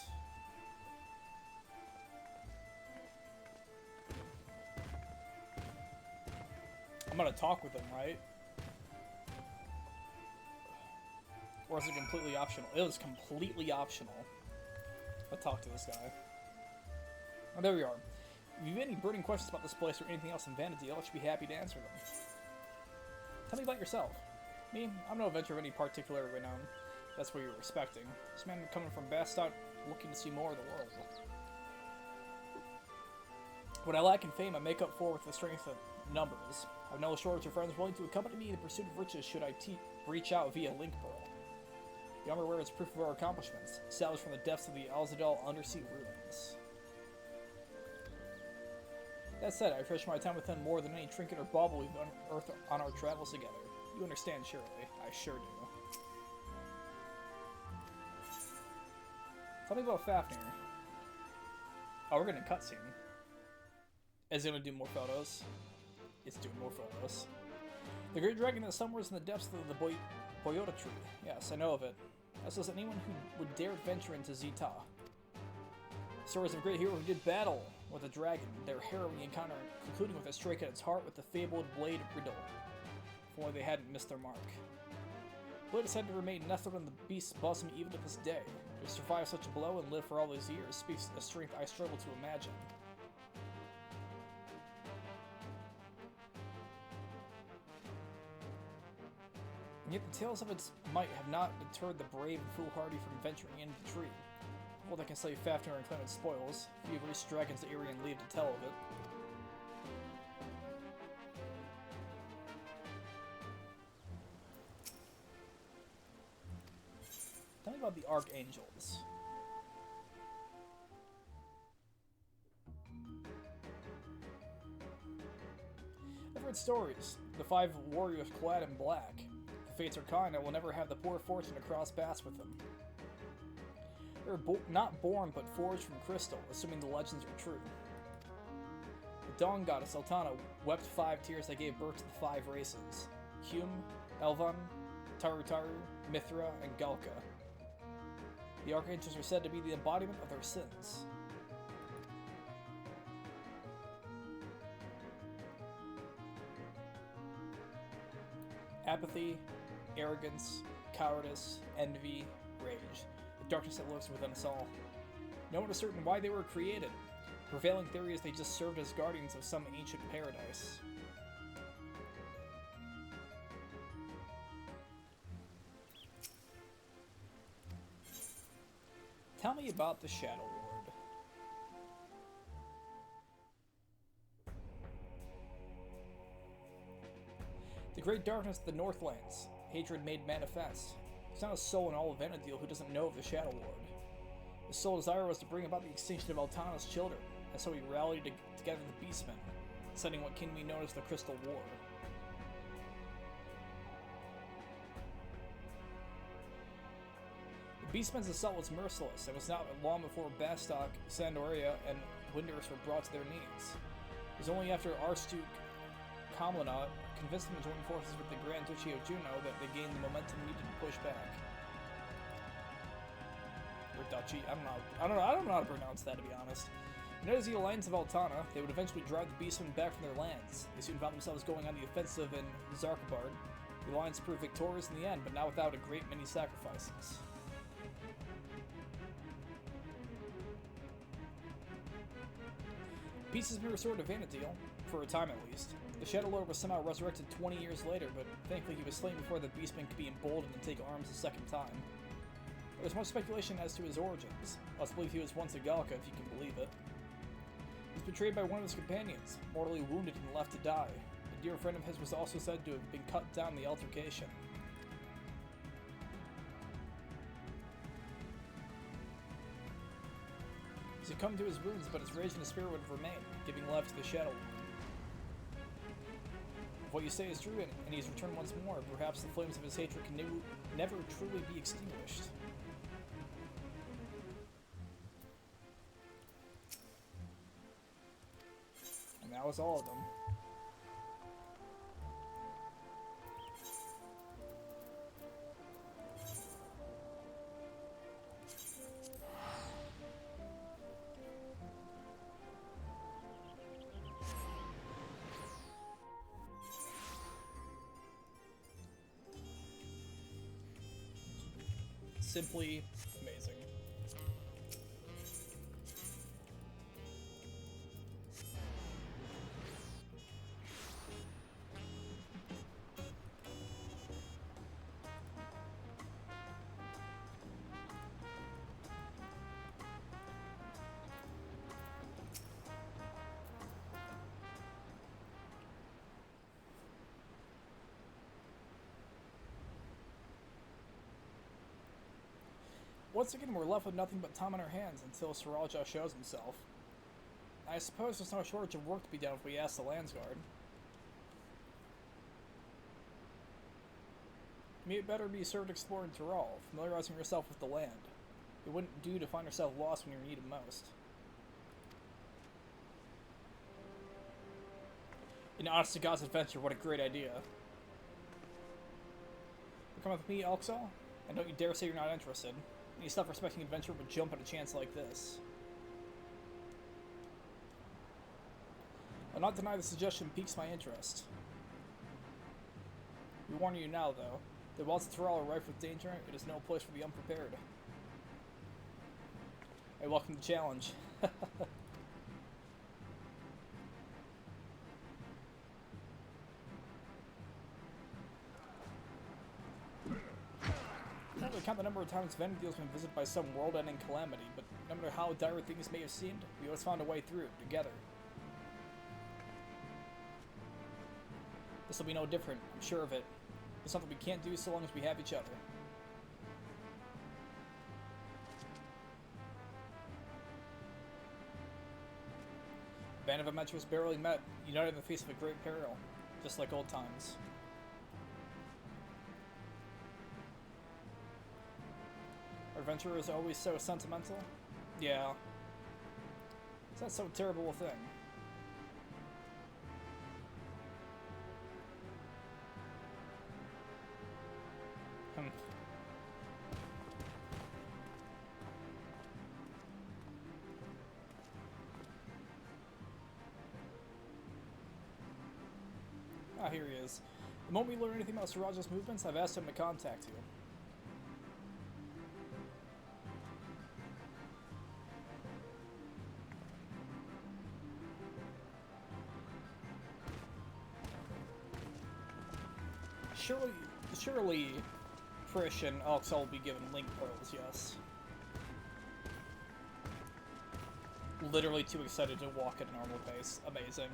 I'm gonna talk with him, right? Or is it completely optional? It was completely optional. I'll talk to this guy. Oh, there we are. If you have any burning questions about this place or anything else in Vanity, I should be happy to answer them. Tell me about yourself. Me? I'm no adventurer of any particular renown. That's what you're expecting. This man coming from Bastot, looking to see more of the world. What I lack in fame, I make up for with the strength of numbers. I've no shortage of friends willing to accompany me in the pursuit of riches should I reach out via Link Pearl. The armor wear is proof of our accomplishments, established from the depths of the Alzadel undersea ruins. That said, I treasure my time with him more than any trinket or bauble we've unearthed on our travels together. You understand, surely. I sure do. Tell me about Fafnir. Oh, we're getting a cutscene. Is it gonna do more photos? It's doing more photos. The great dragon is somewhere in the depths of the Boyota tree. Yes, I know of it. As is anyone who would dare venture into Zeta. Stories of great hero who did battle with a dragon, their harrowing encounter concluding with a strike at its heart with the fabled blade riddle. If only they hadn't missed their mark. Blade is said to remain nestled in the beast's bosom even to this day. To survive such a blow and live for all those years speaks a strength I struggle to imagine. And yet the tales of its might have not deterred the brave and foolhardy from venturing into the tree. Well, they can slay Fafnir and claim its spoils. Few of race dragons the Aryan leave to tell of it. Tell me about the Archangels. I've heard stories. The 5 warriors clad in black. The fates are kind, I will never have the poor fortune to cross paths with them. They were not born, but forged from crystal, assuming the legends are true. The dawn goddess Altana wept 5 tears that gave birth to the 5 races. Hume, Elvan, Tarutaru, Mithra, and Galka. The Archangels are said to be the embodiment of their sins. Apathy, arrogance, cowardice, envy, rage. The darkness that lives within us all. No one is certain why they were created. Prevailing theory is they just served as guardians of some ancient paradise. Tell me about the Shadow Lord. The great darkness of the Northlands. Hatred made manifest. There's not a soul in all of Vanadil who doesn't know of the Shadow Lord. His sole desire was to bring about the extinction of Altana's children, and so he rallied together the Beastmen, setting what can be known as the Crystal War. The Beastmen's assault was merciless, and was not long before Bastok, Sandoria, and Windurst were brought to their knees. It was only after Archduke Kamlanot convinced them to join forces with the Grand Duchy of Juno that they gained the momentum needed to push back. Or Duchy, I don't know how to pronounce that, to be honest. United as the Alliance of Altana, they would eventually drive the Beastmen back from their lands. They soon found themselves going on the offensive in Zarkabard. The Alliance proved victorious in the end, but not without a great many sacrifices. Peace has been restored to Vanadil, for a time at least. The Shadow Lord was somehow resurrected 20 years later, but thankfully he was slain before the Beastmen could be emboldened and take arms a second time. There's much speculation as to his origins. Let's believe he was once a Galka, if you can believe it. He was betrayed by one of his companions, mortally wounded and left to die. A dear friend of his was also said to have been cut down in the altercation. He succumbed to his wounds, but his rage and his spirit would have remained, giving life to the Shadow Lord. If what you say is true, and he has returned once more, perhaps the flames of his hatred can never truly be extinguished. And that was all of them. Simply amazing. Once again, we're left with nothing but time on our hands until Saraja shows himself. I suppose there's no shortage of work to be done if we ask the Landsguard. Maybe it better be served exploring Tyrol, familiarizing yourself with the land. It wouldn't do to find yourself lost when you're needed most. An honest to God's adventure, what a great idea. You come with me, Alxal? And don't you dare say you're not interested. Any self-respecting adventurer would jump at a chance like this. I'll not deny the suggestion piques my interest. We warn you now, though. The wilds of Tyrell are rife with danger. It is no place for the unprepared. I welcome the challenge. I can't really count the number of times Venedale's been visited by some world-ending calamity, but no matter how dire things may have seemed, we always found a way through, together. This will be no different, I'm sure of it. There's something we can't do so long as we have each other. The band of adventurers barely met, united in the face of a great peril, just like old times. Our adventurer is always so sentimental? Yeah. Is that so terrible a thing? Ah, here he is. The moment we learn anything about Siraja's movements, I've asked him to contact you. Surely, Frisch and Alxal will be given link pearls, yes. Literally too excited to walk at a normal pace. Amazing.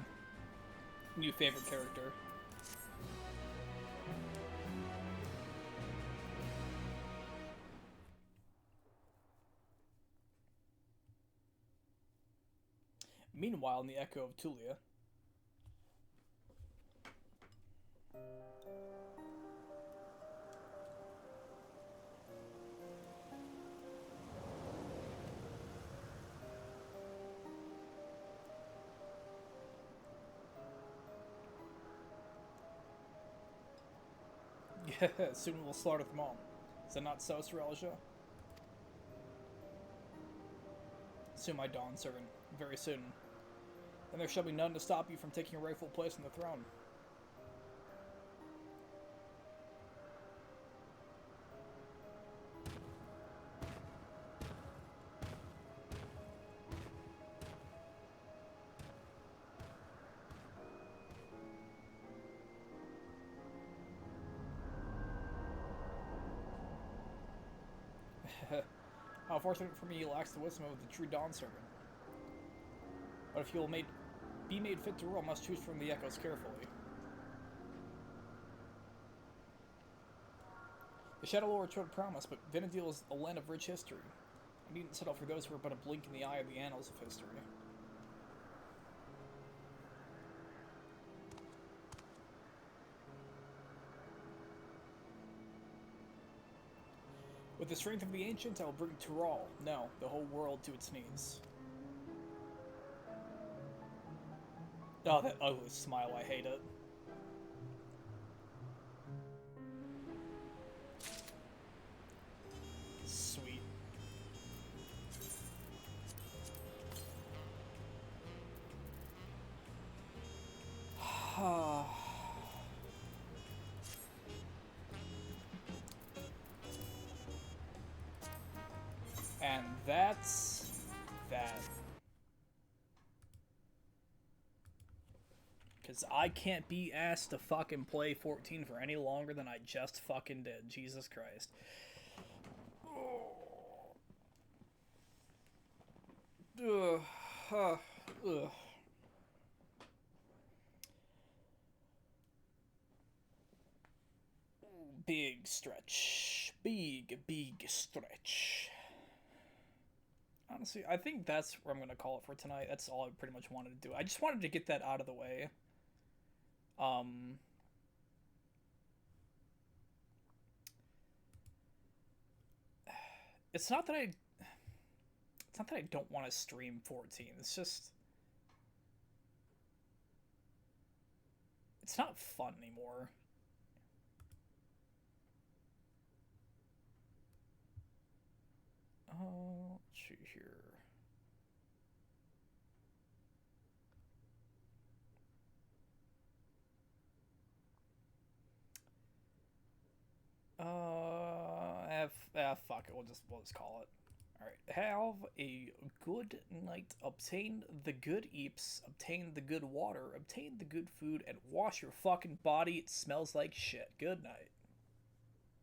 New favorite character. Meanwhile, in the Echo of Tulia. Yeah, soon we will slaughter them all. Is that not so, Sir Elijah? Soon, my Dawn servant. Very soon. Then there shall be none to stop you from taking your rightful place on the throne. How fortunate for me he lacks the wisdom of the true Dawn servant. But if he will be made fit to rule, must choose from the echoes carefully. The Shadow Lord showed promise, but Venedale is a land of rich history. I needn't settle for those who are but a blink in the eye of the annals of history. With the strength of the ancients, I will bring Tyrell, no, the whole world, to its knees. Oh, that ugly smile, I hate it. Sweet. And that's that. Because I can't be asked to fucking play 14 for any longer than I just fucking did. Jesus Christ. Ugh. Big stretch. Big stretch. Honestly, I think that's where I'm going to call it for tonight. That's all I pretty much wanted to do. I just wanted to get that out of the way. It's not that I don't want to stream 14. It's just It's not fun anymore. Oh, let's see here. Fuck it. We'll just call it. All right. Have a good night. Obtain the good eeps. Obtain the good water. Obtain the good food, and wash your fucking body. It smells like shit. Good night.